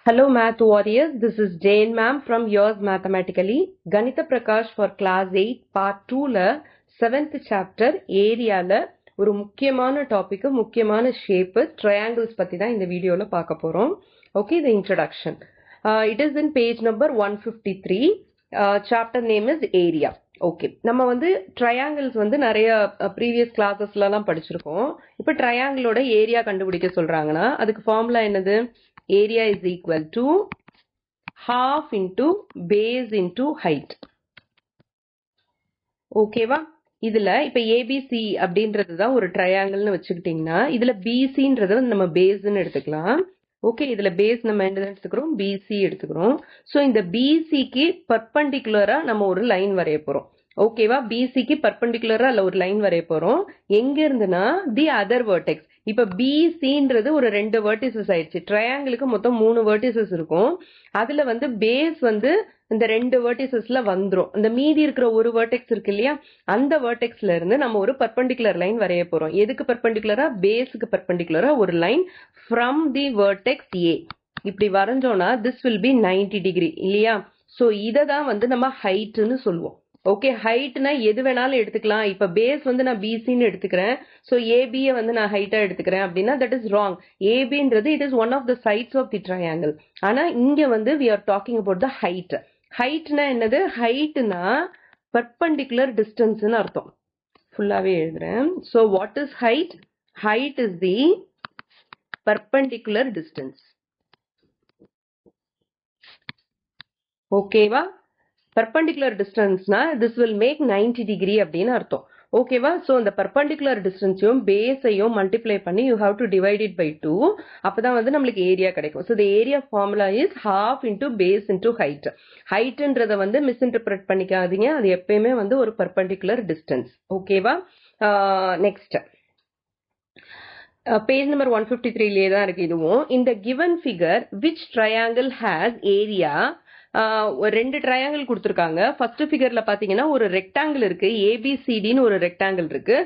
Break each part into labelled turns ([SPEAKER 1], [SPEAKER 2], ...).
[SPEAKER 1] Hello Math Warriors, this is Jane ma'am from Yours Mathematically. Ganitha Prakash for class 8 part 2ல 7th chapter ஏரியால ஒரு முக்கியமான topic, முக்கியமான shape triangles பத்தி தான் இந்த வீடியோல பார்க்க போறோம். Okay, the introduction. It is in page number 153. Chapter name is area. Okay, நம்ம வந்து ட்ரையாங்கிள்ஸ் வந்து நிறைய ப்ரீவியஸ் கிளாஸஸ்லாம் படிச்சிருக்கோம். இப்போ ட்ரையாங்கிளோட ஏரியா கண்டுபிடிக்க சொல்றாங்கன்னா அதுக்கு ஃபார்முலா என்னது? Area is equal to half into base into height. ஓகேவா? இதுல இப்ப ஏபிசி அப்படின்றது தான் ஒரு ட்ரையாங்கிள்னு வச்சுக்கிட்டீங்கன்னா இதுல பிசின்றது நம்ம பேஸ்ன்னு எடுத்துக்கலாம். ஓகே, இதுல பேஸ் நம்ம என்ன எடுத்துக்கிறோம்? பிசி எடுத்துக்கிறோம். ஸோ இந்த பிசிக்கு பர்பண்டிகுலரா நம்ம ஒரு லைன் வரைய போறோம். ஓகேவா? பிசிக்கு பர்பண்டிகுலரா அல்ல ஒரு லைன் வரைய போறோம். எங்க இருந்துன்னா தி அதர் வெர்டெக்ஸ். இப்ப பிசின்றது ஒரு 2 வெர்டிசஸ் ஆயிடுச்சு. ட்ரையாங்கிளுக்கு மொத்தம் 3 வெர்டிசஸ் இருக்கும். அதுல வந்து பேஸ் வந்து இந்த 2 வெர்டிசஸ்ல வந்துரும். இந்த மீதி இருக்கிற ஒரு வெர்டெக்ஸ் இருக்கு இல்லையா, அந்த வெர்டெக்ஸ்ல இருந்து நம்ம ஒரு பர்பண்டிகுலர் லைன் வரைய போறோம். எதுக்கு பர்பண்டிகுலரா? பேஸுக்கு பர்பண்டிகுலரா ஒரு லைன் ஃப்ரம் தி வெர்டெக்ஸ் ஏ. இப்படி வரைஞ்சோம்னா திஸ் வில் பி 90 டிகிரி இல்லையா? சோ இதை தான் வந்து நம்ம ஹைட்னு சொல்லுவோம். ஓகே, ஹைட்னா எது வேணாலும் எடுத்துக்கலாம். இப்ப பேஸ் வந்து நான் பிசின்னு எடுத்துக்கிறேன். ஸோ ஏபியை வந்து நான் ஹைட்டா எடுத்துக்கிறேன் அப்படின்னா தட் இஸ் ராங். ஏபின்றது it is one of the sides of the triangle. ஆனா இங்க வந்து we are talking about the height. ஹைட்னா என்னது? ஹைட்னா பர்பண்டிகுலர் டிஸ்டன்ஸ்னு அர்த்தம். ஃபுல்லாவே எழுதுறேன். So what is height? Height is the perpendicular distance. ஓகேவா? perpendicular distanceனா this will make 90 degree அப்படின்னு அர்த்தம். ஓகேவா? சோ இந்த perpendicular distanceயும் பேஸையும் மல்டிப்ளை பண்ணி you have to divide it by 2. அப்பதான் வந்து நம்மளுக்கு ஏரியா கிடைக்கும். So the area formula is half into base into height. ஹைட்ன்றத வந்து மிஸ்இன்டர்பிரட் பண்ணிக்காதீங்க. அது எப்பயுமே வந்து ஒரு perpendicular distance. ஓகேவா? நெக்ஸ்ட் பேஜ் நம்பர் 153லயே தான் இருக்கு இதுவும். இந்த given figure which triangle has area? ஒரு 2 ட்ரையாங்கிள் கொடுத்துருக்காங்க. ஃபர்ஸ்ட் ஃபிகர்ல பாத்தீங்கன்னா ஒரு ரெக்டாங்கிள் இருக்கு, ஏபிசிடின்னு ஒரு ரெக்டாங்கிள் இருக்கு.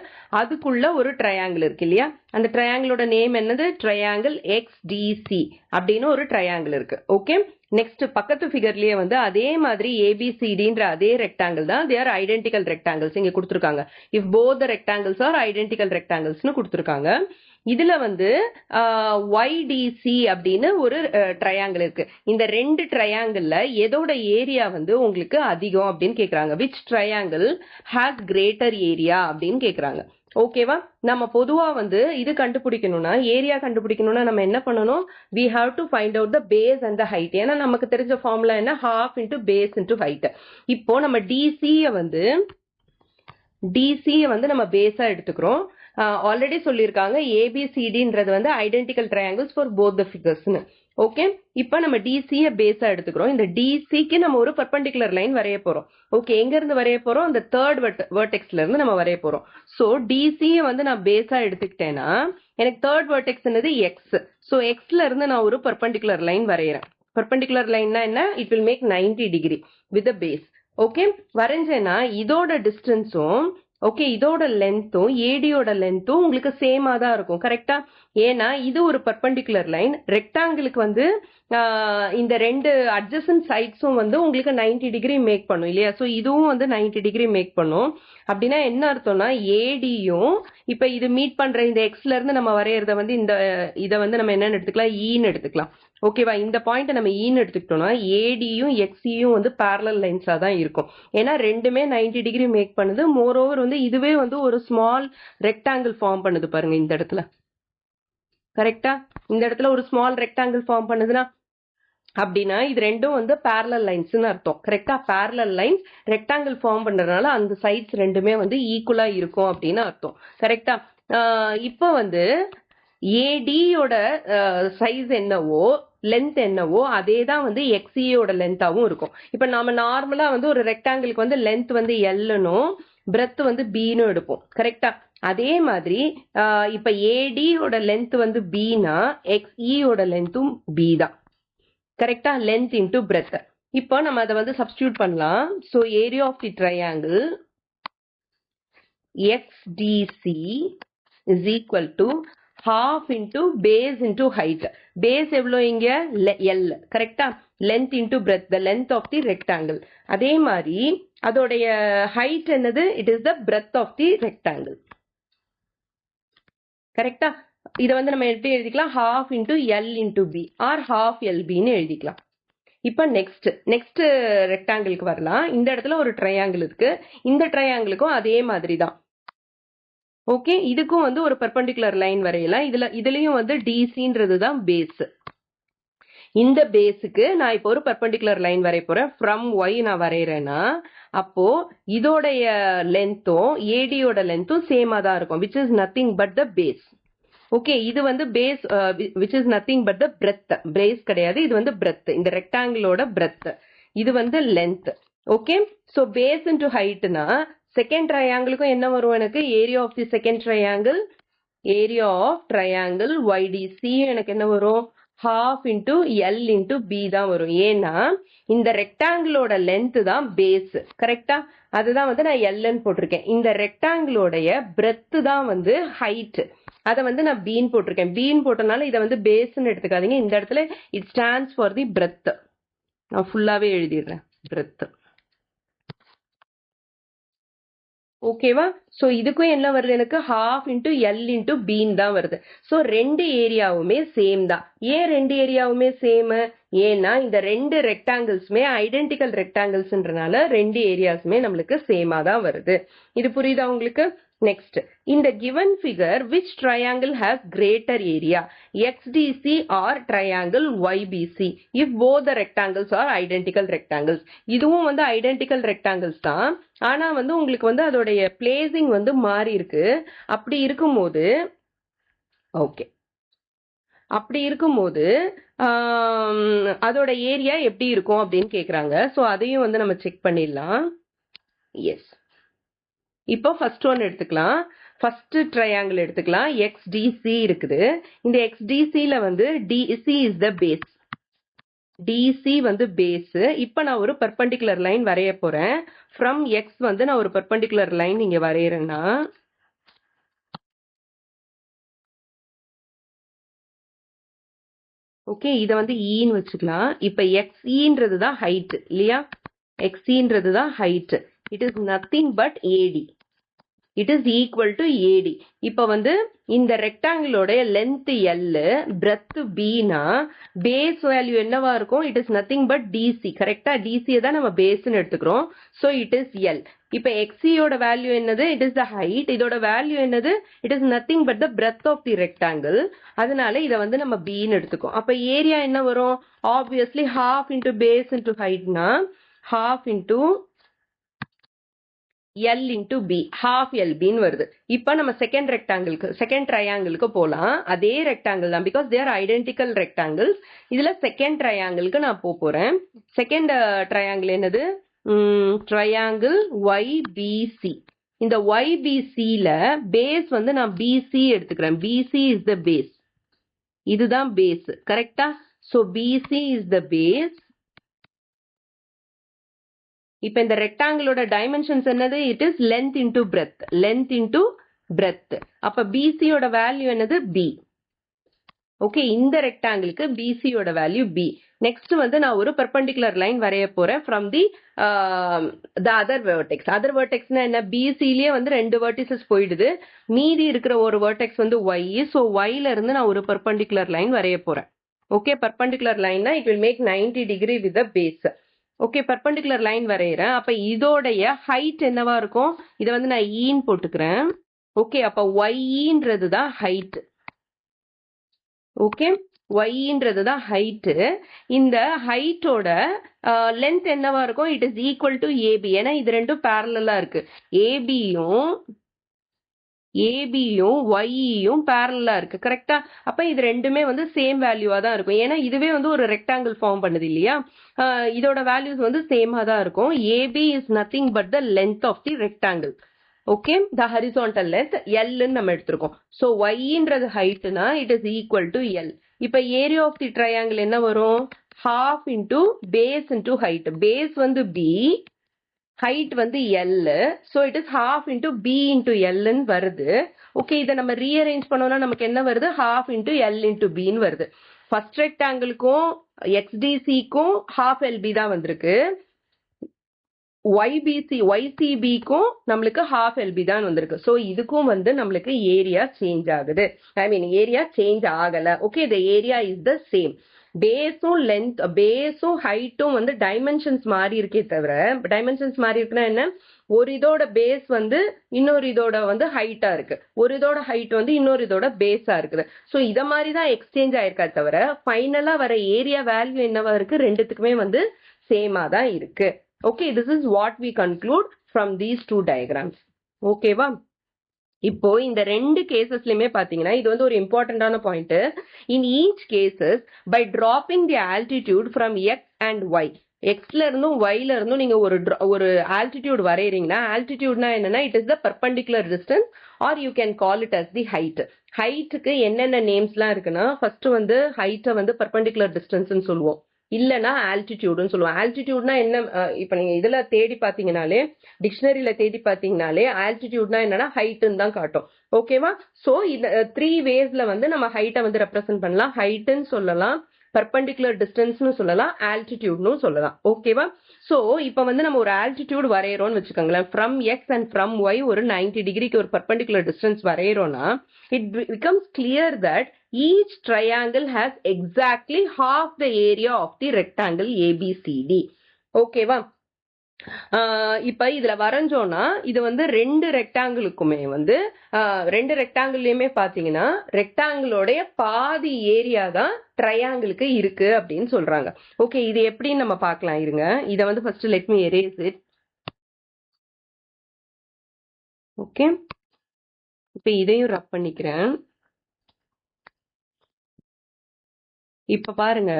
[SPEAKER 1] அதுக்குள்ள ஒரு ட்ரையாங்கிள் இருக்கு இல்லையா? அந்த ட்ரையாங்கிளோட நேம் என்னது? ட்ரையாங்கிள் எக்ஸ்டிசி அப்படின்னு ஒரு ட்ரையாங்கிள் இருக்கு. ஓகே, நெக்ஸ்ட் பக்கத்து ஃபிகர்லயே வந்து அதே மாதிரி ஏபிசிடின்ற அதே ரெக்டாங்கிள் தான். தே ஆர் ஐடென்டிக்கல் ரெக்டாங்கிள்ஸ் இங்க கொடுத்துருக்காங்க. If both the rectangles are identical ரெக்டாங்கிள்ஸ்னு கொடுத்துருக்காங்க. இதுல வந்து YDC அப்படின்னு ஒரு ட்ரையாங்கிள் இருக்கு. இந்த 2 ட்ரையாங்கிள்ல எதோட ஏரியா வந்து உங்களுக்கு அதிகம் அப்படின்னு கேக்குறாங்க. Which triangle has greater area அப்படின்னு கேக்குறாங்க. ஓகேவா? நம்ம பொதுவா வந்து இது கண்டுபிடிக்கணும்னா, ஏரியா கண்டுபிடிக்கணும்னா நம்ம என்ன பண்ணணும்? we have to find out the base and the height. ஏன்னா நமக்கு தெரிஞ்ச ஃபார்முலா என்ன? half into base into height. இப்போ நம்ம டிசியை வந்து நம்ம பேஸா எடுத்துக்கிறோம். ஆல்ரெடி சொல்லியிருக்காங்க ஏபிசிடின்றது வந்து identical triangles for both the ஃபிகர்ஸ்னு. ஓகே, இப்போ நம்ம டிசியை பேஸா எடுத்துக்கிறோம். இந்த டிசிக்கு நம்ம ஒரு பர்பண்டிகுலர் லைன் வரைய போறோம். ஓகே, எங்க இருந்து வரைய போறோம்? அந்த தேர்ட் வெர்டெக்ஸ்ல இருந்து நம்ம வரைய போறோம். ஸோ டிசியை வந்து நான் பேஸா எடுத்துக்கிட்டேன்னா எனக்கு தேர்ட் வெர்டெக்ஸ் என்னது? எக்ஸ். ஸோ எக்ஸ்ல இருந்து நான் ஒரு பர்பண்டிகுலர் லைன் வரைகிறேன். பர்பண்டிகுலர் லைன்னா என்ன? It will make 90 degree with base. Okay, வரைஞ்சேன்னா இதோட டிஸ்டன்ஸும் ஓகே இதோட லென்த்தும் ஏடியோட லென்த்தும் உங்களுக்கு சேமா தான் இருக்கும். கரெக்டா? ஏன்னா இது ஒரு பர்பண்டிகுலர் லைன். ரெக்டாங்கிளுக்கு வந்து இந்த 2 அட்ஜசன்ட் சைட்ஸும் வந்து உங்களுக்கு 90 டிகிரி மேக் பண்ணும் இல்லையா? ஸோ இதுவும் வந்து 90 டிகிரி மேக் பண்ணும். அப்படின்னா என்ன அர்த்தம்னா ஏடியும் இப்ப இது மீட் பண்ற இந்த எக்ஸ்ல இருந்து நம்ம வரையறத வந்து இதை வந்து நம்ம என்னன்னு எடுத்துக்கலாம்? ஈன்னு எடுத்துக்கலாம். ஓகேவா? இந்த பாயிண்ட் நம்ம ஈன்னு எடுத்துக்கிட்டோம்னா ஏடியும் எக்ஸியும் வந்து பேரலல் லைன்ஸா தான் இருக்கும். ஏன்னா ரெண்டுமே 90 டிகிரி மேக் பண்ணுது. மோர் ஓவர் வந்து இதுவே வந்து ஒரு ஸ்மால் ரெக்டாங்கிள் ஃபார்ம் பண்ணுது பாருங்க இந்த இடத்துல. கரெக்டா? இந்த இடத்துல ஒரு ஸ்மால் ரெக்டாங்கிள் ஃபார்ம் பண்ணுதுன்னா அப்படின்னா இது ரெண்டும் வந்து பேரலல் லைன்ஸ்னு அர்த்தம். கரெக்டா? பேரலல் லைன்ஸ் ரெக்டாங்கிள் ஃபார்ம் பண்றதுனால அந்த சைட்ஸ் ரெண்டுமே வந்து ஈக்குவலா இருக்கும் அப்படின்னு அர்த்தம். கரெக்டா? இப்போ வந்து ஏடியோட சைஸ் என்னவோ லென்த் என்னவோ அதே தான் வந்து எக்ஸியோட லென்த்தாவும் இருக்கும். இப்ப நாம நார்மலா வந்து ஒரு ரெக்டாங்கிளுக்கு வந்து லென்த் வந்து எல்னும் பிரெத் வந்து பின்னு எடுப்போம். கரெக்டா? அதே மாதிரி இப்ப ஏடியோட லென்த் வந்து பினா எக்ஸ்இயோட லென்த்தும் பி தான். கரெக்டா? Length into breadth. இப்போ நம்ம அதை வந்து சப்ஸ்டியூட் பண்ணலாம். So area of the triangle XDC is equal to half into base into height. Base எவ்வளோ இங்க L, கரெக்டா? length into breadth, the length of the rectangle. அதே மாதிரி அதோடைய height என்னது? It is the breadth of the rectangle. கரெக்டா? இதை வந்து நம்ம எப்படி எழுதிக்கலாம்? half into L into B or half LB ன்னு எழுதிக்கலாம். இப்ப நெக்ஸ்ட் ரெக்டாங்கிளுக்கு வரலாம். இந்த இடத்துல ஒரு ட்ரையாங்கிள் இருக்கு. இந்த ட்ரையாங்கிளுக்கும் அதே மாதிரி தான். ஓகே, இதுக்கும் வந்து ஒரு பெர்பெண்டிகுலர் லைன் வரையலாம். இதுலயும் வந்து டிசின்றது தான் பேஸ். இந்த பேஸுக்கு நான் இப்போ ஒரு பெர்பெண்டிகுலர் லைன் வரைய போறேன். ஃப்ரம் ஒய் நான் வரைகிறேன்னா அப்போ இதோடைய லென்த்தும் ஏடியோட லென்த்தும் சேமா தான் இருக்கும், which is nothing but the base. Okay, இது வந்து base which is nothing but the breadth. Base கிடையாது, இது வந்து பிரெத். இந்த ரெக்டாங்கிளோட பிரெத், இது வந்து length. Okay, so base into ஹைட்னா செகண்ட் ட்ரையாங்கிளுக்கும் என்ன வரும்? எனக்கு area of the second triangle, area of triangle YDC எனக்கு என்ன வரும்? half into L into B தான் வரும். ஏன்னா இந்த ரெக்டாங்கிளோட லென்த் தான் பேஸ், கரெக்டா? அதுதான் வந்து நான் Lன்னு போட்டிருக்கேன். இந்த ரெக்டாங்கிளோடைய பிரெத் தான் வந்து ஹைட், அதை வந்து நான் பீன் போட்டிருக்கேன். பீன் போட்டனால இதை வந்து பேஸ்ன்னு எடுத்துக்காதீங்க. இந்த இடத்துல it stands for the breadth. நான் ஃபுல்லாவே எழுதிடுறேன், பிரெத். ஓகேவா? ஸோ இதுக்கும் என்ன வருது? எனக்கு half into L into been தான் வருது. ஸோ ரெண்டு ஏரியாவுமே சேம் தான். ஏன் ரெண்டு ஏரியாவுமே சேம்? ஏன்னா இந்த ரெண்டு ரெக்டாங்கிள்ஸுமே ஐடென்டிக்கல் ரெக்டாங்கிள்ஸ்ன்றனால ரெண்டு ஏரியாஸுமே நம்மளுக்கு சேமா தான் வருது. இது புரியுதா உங்களுக்கு? நெக்ஸ்ட், இந்த given figure which triangle has greater area, XDC or triangle YBC if both the rectangles are identical rectangles. இதுவும் வந்து ஐடென்டிக்கல் ரெக்டாங்கிள்ஸ் தான், ஆனா வந்து உங்களுக்கு வந்து அதோடைய பிளேசிங் வந்து மாறி இருக்கு. அப்படி இருக்கும்போது ஓகே, அப்படி இருக்கும்போது அதோட ஏரியா எப்படி இருக்கும் அப்படின்னு கேக்குறாங்க. ஸோ அதையும் வந்து நம்ம செக் பண்ணிடலாம். எஸ், இப்போ ஃபர்ஸ்ட் ஒன் எடுத்துக்கலாம். ஃபர்ஸ்ட் ட்ரையாங்கிள் எடுத்துக்கலாம். XDC இருக்குது. இந்த XDCல வந்து DC is the base. DC வந்து பேஸ். இப்போ நான் ஒரு பெர்பெண்டிகுலர் லைன் வரைய போறேன். ஃப்ரம் X வந்து நான் ஒரு பெர்பெண்டிகுலர் லைன் இங்க வரையறேன்னா ஓகே, இதை வந்து ஈன்னு வச்சுக்கலாம். இப்போ XEன்றது தான் ஹைட் இல்லையா? XEன்றது தான் height. It is nothing but AD. It is equal to AD. இப்போ வந்து இந்த ரெக்டாங்கிளோட லென்த் L, பிரெத் Bனா பேஸ் வேல்யூ என்னவா இருக்கும்? It is nothing but DC. கரெக்டா? டிசியை தான் நம்ம பேஸ்ன்னு எடுத்துக்கிறோம். So it is L. இப்போ XCயோட வேல்யூ என்னது? It is the height. இதோட வேல்யூ என்னது? It is nothing but the breadth of the rectangle. அதனால இதை வந்து நம்ம Bன்னு எடுத்துக்கோம். அப்போ ஏரியா என்ன வரும்? Obviously half into base into heightனா half into L into B, half LBன்னு வருது. இப்போ நம்ம செகண்ட் ட்ரையாங்கிளுக்கு போலாம். அதே ரெக்டாங்கிள் தான், பிகாஸ் தேர் ஐடென்டிக்கல் ரெக்டாங்கிள்ஸ். இதுல செகண்ட் ட்ரையாங்கிளுக்கு நான் போறேன். செகண்ட் ட்ரையாங்கிள் என்னது? Triangle YBC. இந்த YBCல பேஸ் வந்து நான் BC எடுத்துக்கிறேன். BC is the base. இதுதான் பேஸ், கரெக்டா? So BC is the base. இப்ப இந்த ரெக்டாங்கிளோட டைமென்ஷன்ஸ் என்னது? It is length into breadth. Length into breadth. அப்ப பிசியோட வேல்யூ என்னது? B. ஓகே, இந்த ரெக்டாங்கிளுக்கு பிசியோட வேல்யூ B. நெக்ஸ்ட் வந்து நான் ஒரு பெர்பெண்டிகுலர் லைன் வரைய போறேன் from the other vertex. Other வெர்டெக்ஸ்னா என்ன? பிசிலேயே வந்து ரெண்டு வெர்டிசஸ் போயிடுது. மீதி இருக்கிற ஒரு வெர்டெக்ஸ் வந்து Y. ஸோ Yல இருந்து நான் ஒரு பெர்பெண்டிகுலர் லைன் வரைய போறேன். ஓகே, பெர்பெண்டிகுலர் லைன்னா it will make 90 degree with the base. Okay, perpendicular line வரைகிறேன். அப்ப இதோடைய ஹைட் என்னவா இருக்கும்? இதை வந்து நான் ஈன்னு போட்டுக்கிறேன். ஓகே, அப்ப YEன்றது தான் ஹைட். ஓகே, YEன்றது தான் ஹைட். இந்த ஹைட்டோட லென்த் என்னவா இருக்கும்? It is equal to AB. ஏன்னா இது ரெண்டும் பேரலா இருக்கு. ஏபியும் YEயும் பேரலா இருக்கு, கரெக்டா? அப்ப இது ரெண்டுமே வந்து சேம் வேல்யூவா தான் இருக்கும். ஏன்னா இதுவே வந்து ஒரு ரெக்டாங்கிள் ஃபார்ம் பண்ணுது இல்லையா? இதோட வேல்யூஸ் வந்து சேமா தான் இருக்கும். AB is nothing but the length of the rectangle. Okay, the horizontal length Lன்னு நம்ம எடுத்திருக்கோம். ஸோ YEன்றது ஹைட்னா it is equal to L. இப்ப ஏரியா ஆஃப் தி ட்ரையாங்கிள் என்ன வரும்? half into base into height. Base வந்து B, height வந்து L. So it is half into B into L ன்னு வருது. ஓகே, இதை நம்ம ரீஅரேஞ்ச் பண்ணோம்னா நமக்கு என்ன வருது, half into L into Bன்னு வருது. ஃபர்ஸ்ட் ரெக்டாங்கிளுக்கும் XDCக்கும் half LB தான் வந்திருக்கு. YCBக்கும் நம்மளுக்கு half LB தான் வந்திருக்கு. ஸோ இதுக்கும் வந்து நம்மளுக்கு ஏரியா சேஞ்ச் ஆகுது. ஐ மீன் ஏரியா சேஞ்ச் ஆகல. Okay, the area is the same. பேஸும் லென்த், பேஸும் ஹைட்டும் வந்து டைமென்ஷன்ஸ் மாறி இருக்கே தவிர, டைமென்ஷன்ஸ் மாறி இருக்குன்னா என்ன, ஒரு இதோட பேஸ் வந்து இன்னொரு இதோட வந்து ஹைட்டா இருக்கு, ஒரு இதோட ஹைட் வந்து இன்னொரு இதோட பேஸா இருக்குது. ஸோ இத மாதிரி தான் எக்ஸ்சேஞ்ச் ஆயிருக்கா தவிர ஃபைனலா வர ஏரியா வேல்யூ என்னவா இருக்கு, ரெண்டுத்துக்குமே வந்து சேமா தான் இருக்கு. Okay, this is what we conclude from these two diagrams. ஓகேவா? இப்போ இந்த ரெண்டு கேசஸ்லயுமே பாத்தீங்கன்னா இது வந்து ஒரு இம்பார்ட்டன்டான point. In each cases by dropping the altitude from X and Y, எக்ஸ்ல இருந்தும் ஒய்ல இருந்தும் நீங்க ஒரு ஆல்டிடியூட் வரையறீங்கன்னா, ஆல்டிடியூட்னா என்னன்னா it is the perpendicular distance or you can call it as the height. ஹைட்டுக்கு என்னென்ன நேம்ஸ்லாம் இருக்குன்னா, ஃபர்ஸ்ட் வந்து ஹைட்டை வந்து பெர்பெண்டிகுலர் டிஸ்டன்ஸ்னு சொல்லுவோம், இல்லைன்னா ஆல்டிடியூடுன்னு சொல்லுவோம். ஆல்டிடியூட்னா என்ன, இப்ப நீங்க இதுல தேடி பாத்தீங்கன்னாலே, டிக்ஷனரியில தேடி பாத்தீங்கன்னாலே ஆல்டிடியூட்னா என்னன்னா ஹைட்டுன்னு தான் காட்டும். ஓகேவா? சோ இந்த 3 வேஸ்ல வந்து நம்ம ஹைட்டை வந்து ரெப்ரசென்ட் பண்ணலாம். ஹைட்டுன்னு சொல்லலாம், பெர்பெண்டிகுலர் டிஸ்டன்ஸ்னு சொல்லலாம், ஆல்டிடியூட்னு சொல்லலாம். ஓகேவா? சோ இப்ப வந்து நம்ம ஒரு ஆல்டிடியூட் வரையறோம்னு வச்சுக்கோங்களேன். From X and from Y ஒரு 90 டிகிரிக்கு ஒரு பெர்பெண்டிகுலர் டிஸ்டன்ஸ் வரையறோம்னா, it becomes clear that each triangle has exactly half the area of the rectangle ABCD. ஓகேவா? இப்ப இதுல வரைஞ்சோம்னா இது வந்து ரெண்டு ரெக்டாங்கிளுக்குமே வந்து ரெண்டு ரெக்டாங்கிள்லயுமே பாத்தீங்கன்னா ரெக்டாங்கிளோடைய பாதி ஏரியா தான் ட்ரையாங்கிளுக்கு இருக்கு அப்படின்னு சொல்றாங்க. ஓகே, இது எப்படின்னு நம்ம பார்க்கலாம். இருங்க, இதை வந்து first let me erase it. Okay, இப்ப இதையும் ரப் பண்ணிக்கிறேன். இப்ப பாருங்க,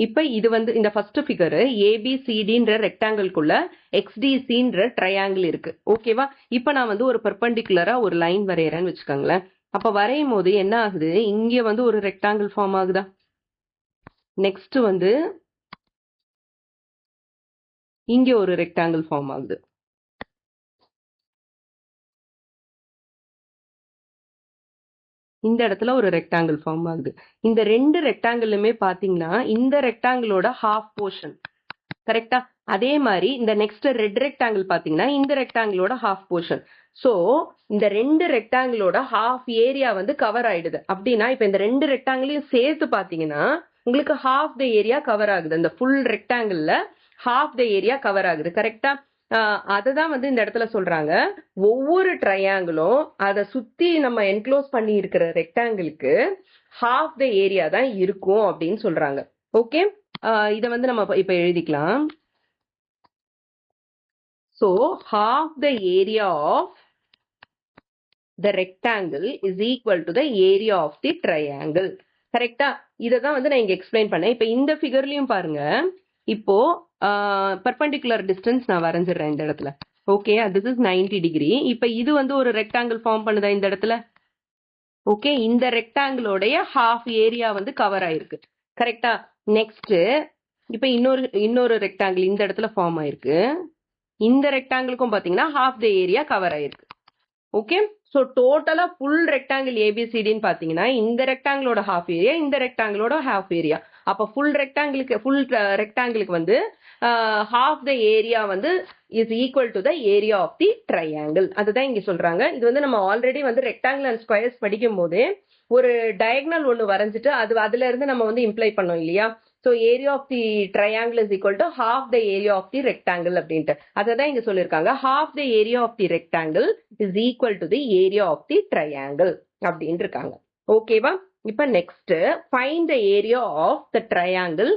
[SPEAKER 1] இப்ப இது வந்து இந்த ஃபர்ஸ்ட் ஃபிகர் ஏபிசிடின்ற ரெக்டாங்கிள்குள்ள எக்ஸ்டிசின்ற ட்ரையாங்கிள் இருக்கு. ஓகேவா? இப்ப நான் வந்து ஒரு பெர்பெண்டிகுலரா ஒரு லைன் வரையறேன்னு வச்சுக்கோங்களேன். அப்ப வரையும் போது என்ன ஆகுது, இங்க வந்து ஒரு ரெக்டாங்கிள் ஃபார்ம் ஆகுதா, நெக்ஸ்ட் வந்து இங்க ஒரு ரெக்டாங்கிள் ஃபார்ம் ஆகுது. இந்த இடத்துல ஒரு ரெக்டாங்கிள் ஃபார்ம் ஆகுது. இந்த ரெண்டு ரெக்டாங்கிளுமே பாத்தீங்கன்னா இந்த ரெக்டாங்கிளோட ஹாஃப் போர்ஷன், கரெக்டா? அதே மாதிரி இந்த நெக்ஸ்ட் ரெட் ரெக்டாங்கிள் பாத்தீங்கன்னா இந்த ரெக்டாங்கிளோட ஹாஃப் போர்ஷன். சோ இந்த ரெண்டு ரெக்டாங்கிளோட ஹாஃப் ஏரியா வந்து கவர் ஆயிடுது. அப்படின்னா இப்ப இந்த ரெண்டு ரெக்டாங்கிளையும் சேர்த்து பாத்தீங்கன்னா உங்களுக்கு ஹாஃப் த ஏரியா கவர் ஆகுது. இந்த ஃபுல் ரெக்டாங்கிள்ல ஹாஃப் த ஏரியா கவர் ஆகுது, கரெக்டா? அததான் வந்து இந்த இடத்துல சொல்றாங்க, ஒவ்வொரு ட்ரையாங்கிளும் அதை சுத்தி நம்ம என்க்ளோஸ் பண்ணி இருக்கிற ரெக்டாங்கிளுக்கு ஹாஃப் த ஏரியா தான் இருக்கும் அப்படின்னு சொல்றாங்க. ஓகே, இதை வந்து நம்ம இப்ப எழுதிக்கலாம். So half the area of the rectangle is equal to the area of the triangle. கரெக்டா? இததான் வந்து நான் இங்க எக்ஸ்பிளைன் பண்ணேன். இப்ப இந்த ஃபிகர்லயும் பாருங்க, இப்போ பெர்பெண்டிகுலர் டிஸ்டன்ஸ் நான் வரைஞ்சிடுறேன் இந்த இடத்துல. Okay, this is 90 degree. இப்ப இது வந்து ஒரு ரெக்டாங்கிள் ஃபார்ம் பண்ணுதா இந்த இடத்துல? ஓகே, இந்த ரெக்டாங்கிளோடைய ஹாஃப் ஏரியா வந்து கவர் ஆயிருக்கு, கரெக்டா? நெக்ஸ்ட் இப்ப இன்னொரு ரெக்டாங்கிள் இந்த இடத்துல ஃபார்ம் ஆயிருக்கு. இந்த ரெக்டாங்கிளுக்கும் பாத்தீங்கன்னா ஹாஃப் த ஏரியா கவர் ஆயிருக்கு. ஓகே, சோ டோட்டலா ஃபுல் ரெக்டாங்கிள் ஏபிசிடின்னு பாத்தீங்கன்னா இந்த ரெக்டாங்கிளோட ஹாஃப் ஏரியா, இந்த ரெக்டாங்கிளோட ஹாஃப் ஏரியா. அப்ப ஃபுல் ரெக்டாங்கிளுக்கு வந்து ஹாஃப் த ஏரியா வந்து is equal to the area of the triangle. அதுதான் இங்க சொல்றாங்க. இது வந்து நம்ம ஆல்ரெடி வந்து ரெக்டாங்கிள் அண்ட் ஸ்கொயர்ஸ் படிக்கும் போதே ஒரு டயகனல் ஒன்னு வரைஞ்சிட்டு அதுல இருந்து நம்ம வந்து இம்ப்ளை பண்ணோம் இல்லையா? So area of the triangle is equal to half the area of the rectangle அப்படின்ட்டு அததான் இங்க சொல்லிருக்காங்க. Half the area of the rectangle is equal to the area of the triangle அப்படின்னு இருக்காங்க. ஓகேவா? இப்ப next find the area of the triangle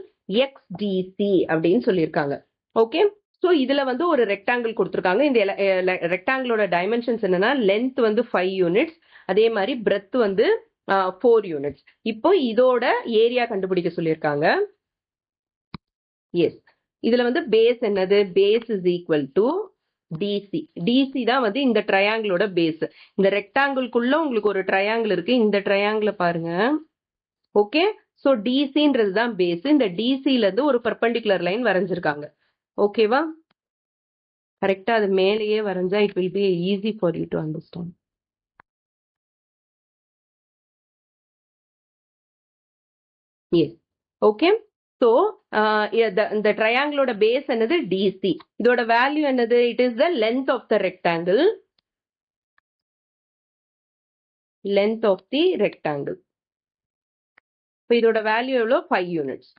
[SPEAKER 1] XDC அப்படின்னு சொல்லியிருக்காங்க. ஓகே, சோ இதுல வந்து ஒரு ரெக்டாங்கிள் கொடுத்திருக்காங்க. இந்த ரெக்டாங்கிளோட டைமென்ஷன்ஸ் என்னன்னா, லென்த் வந்து 5 யூனிட்ஸ், அதே மாதிரி பிரெத் வந்து 4 யூனிட்ஸ். இப்போ இதோட ஏரியா கண்டுபிடிக்க சொல்லியிருக்காங்க. எஸ், இதுல வந்து பேஸ் என்னது, base is equal to DC. DC தான் வந்து இந்த ட்ரையாங்கிளோட பேஸ். இந்த ரெக்டாங்கிள்குள்ள உங்களுக்கு ஒரு ட்ரையாங்கிள் இருக்கு, இந்த ட்ரையாங்கிள பாருங்க. ஓகே, சோ டிசின்றது தான் பேஸ். இந்த டிசில இருந்து ஒரு பெர்பெண்டிகுலர் லைன் வரைஞ்சிருக்காங்க. ஓகேவா? கரெக்டா அது மேலேயே வரைஞ்சா it will be easy for you to understand. Yes. Okay. So இந்த ட்ரையாங்கிளோட பேஸ் என்னது டிசி. இதோட வேல்யூ என்னது? It is the length of the rectangle. Length of the rectangle. இப்போ இதோட வேல்யூ எவ்வளோ? 5 யூனிட்ஸ்.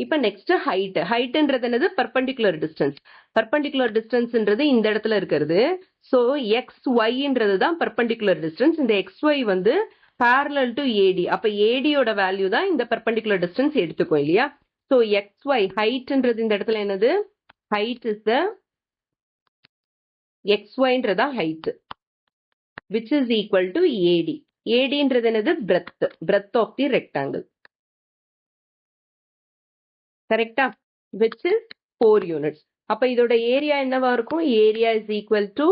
[SPEAKER 1] இப்போ நெக்ஸ்ட் ஹைட். ஹைட்ன்றது என்னது? Perpendicular distance. பர்பண்டிகுலர் டிஸ்டன்ஸ்ன்றது இந்த இடத்துல இருக்கிறது. ஸோ எக்ஸ் ஒய்ன்றது தான் பர்பண்டிகுலர் டிஸ்டன்ஸ். இந்த எக்ஸ் ஒய் வந்து parallel to AD. அப்ப AD யோட வேல்யூ தான் இந்த பர்பண்டிகுலர் டிஸ்டன்ஸ் எடுத்துக்கும் இல்லையா? ஸோ எக்ஸ் ஒய் ஹைட்ன்றது இந்த இடத்துல என்னது? ஹைட் இஸ் த எக்ஸ் ஒய்ன்றதா height which is equal to AD. ADன்றது என்னது? breadth of the rectangle. கரெக்டா? which is 4 units. அப்ப இதோட ஏரியா என்னவா இருக்கும்? Area is equal to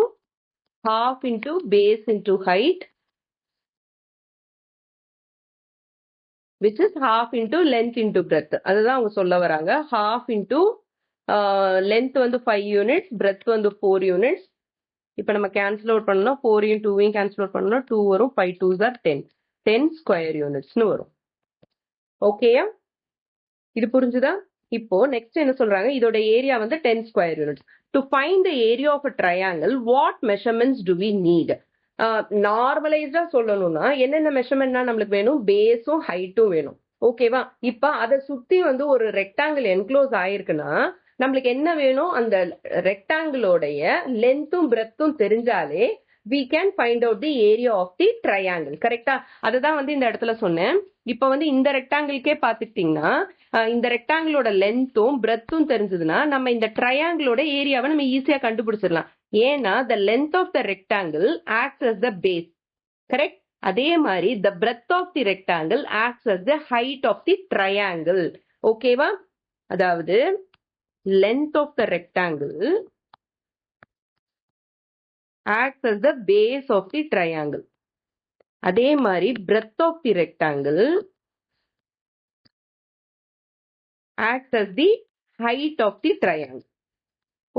[SPEAKER 1] half into base into height, which is half into length into breadth. அதுதான் அவங்க சொல்ல வராங்க. half into length வந்து 5 units, breadth வந்து 4 units. இப்போ நம்ம கேன்சல் அவுட் பண்ணோம். 4 2 கேன்சல் அவுட் பண்ணோம். 2 வரும். 5 2s are 10. 10 ஸ்கொயர் யூனிட்ஸ்னு வரும். ஓகேயா? இது புரிஞ்சுதா? இப்போ நெக்ஸ்ட் என்ன சொல்றாங்க? இதோட ஏரியா வந்து 10 square units. To find the area of a triangle what measurements do we need? நார்மலைஸ்டா சொல்லணும்னா என்னென்ன மெஷர்மெண்ட்னா நம்மளுக்கு வேணும்? பேஸும் ஹைட்டும் வேணும். ஓகேவா? இப்ப அதை சுத்தி வந்து ஒரு ரெக்டாங்கிள் என்க்ளோஸ் ஆயிருக்குன்னா நம்மளுக்கு என்ன வேணும்? அந்த ரெக்டாங்கிளோடைய லென்த்தும் பிரெத்தும் தெரிஞ்சாலே we can find out the area of the triangle. கரெக்டா? அதுதான் வந்து இந்த இடத்துல சொன்னேன். இப்ப வந்து இந்த ரெக்டாங்கிள்கே பாத்துக்கிட்டீங்கன்னா இந்த ரெக்டாங்கிளோட லென்த்தும் பிரெத்தும் தெரிஞ்சதுன்னா நம்ம இந்த ட்ரையாங்கிளோட ஏரியாவை நம்ம ஈஸியா கண்டுபிடிச்சிடலாம். ஏன்னா the length of the rectangle acts as the base. Correct? அதே மாதிரி the breadth of the rectangle acts as the height of the triangle. ஓகேவா? அதாவது length of the rectangle acts as the base of the triangle. அதே மாதிரி breadth of the rectangle acts as the height of the triangle.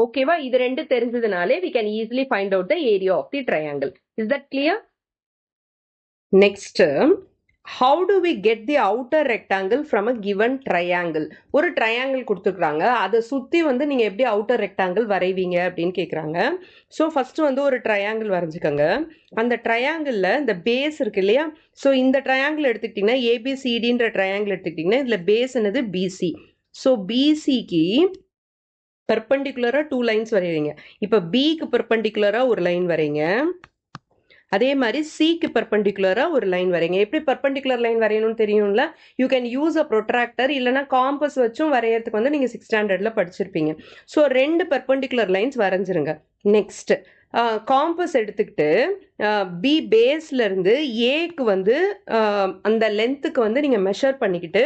[SPEAKER 1] ஓகேவா? இது ரெண்டு தெரிஞ்சதுனாலே we can easily find out the area of the triangle. Is that clear? Next, how do we get the outer rectangle from a given triangle? ஒரு triangle கொடுத்துருக்காங்க. அதை சுற்றி வந்து நீங்கள் எப்படி அவுட்டர் ரெக்டாங்கிள் வரைவீங்க அப்படின்னு கேட்குறாங்க. ஸோ ஃபர்ஸ்ட் வந்து ஒரு ட்ரையாங்கிள் வரைஞ்சிக்கோங்க. அந்த ட்ரையாங்கிளில் இந்த பேஸ் இருக்கு இல்லையா? ஸோ இந்த ட்ரையாங்கிள் எடுத்துக்கிட்டிங்கன்னா ஏபிசிடின்ற ட்ரையாங்கிள் எடுத்துக்கிட்டிங்கன்னா இதில் பேஸ் என்னது? பிசி. ஸோ பிசிக்கு பெர்பெண்டிகுலராக 2 லைன்ஸ் வரைவீங்க. இப்போ பிக்கு பெர்பெண்டிகுலராக ஒரு லைன் வரைங்க. அதே மாதிரி சிக்கு பெர்பெண்டிகுலராக ஒரு லைன் வரைங்க. எப்படி பெர்பெண்டிகுலர் லைன் வரையணும்னு தெரியும்ல? You can use a protractor இல்லைனா காம்பஸ் வச்சும் வரையறதுக்கு வந்து நீங்கள் 6th ஸ்டாண்டர்டில் படிச்சிருப்பீங்க. ஸோ 2 பெர்பெண்டிகுலர் லைன்ஸ் வரைஞ்சிருங்க. நெக்ஸ்ட் காம்பஸ் எடுத்துக்கிட்டு பி பேஸ்லேருந்து ஏக்கு வந்து அந்த லென்த்துக்கு வந்து நீங்கள் மெஷர் பண்ணிக்கிட்டு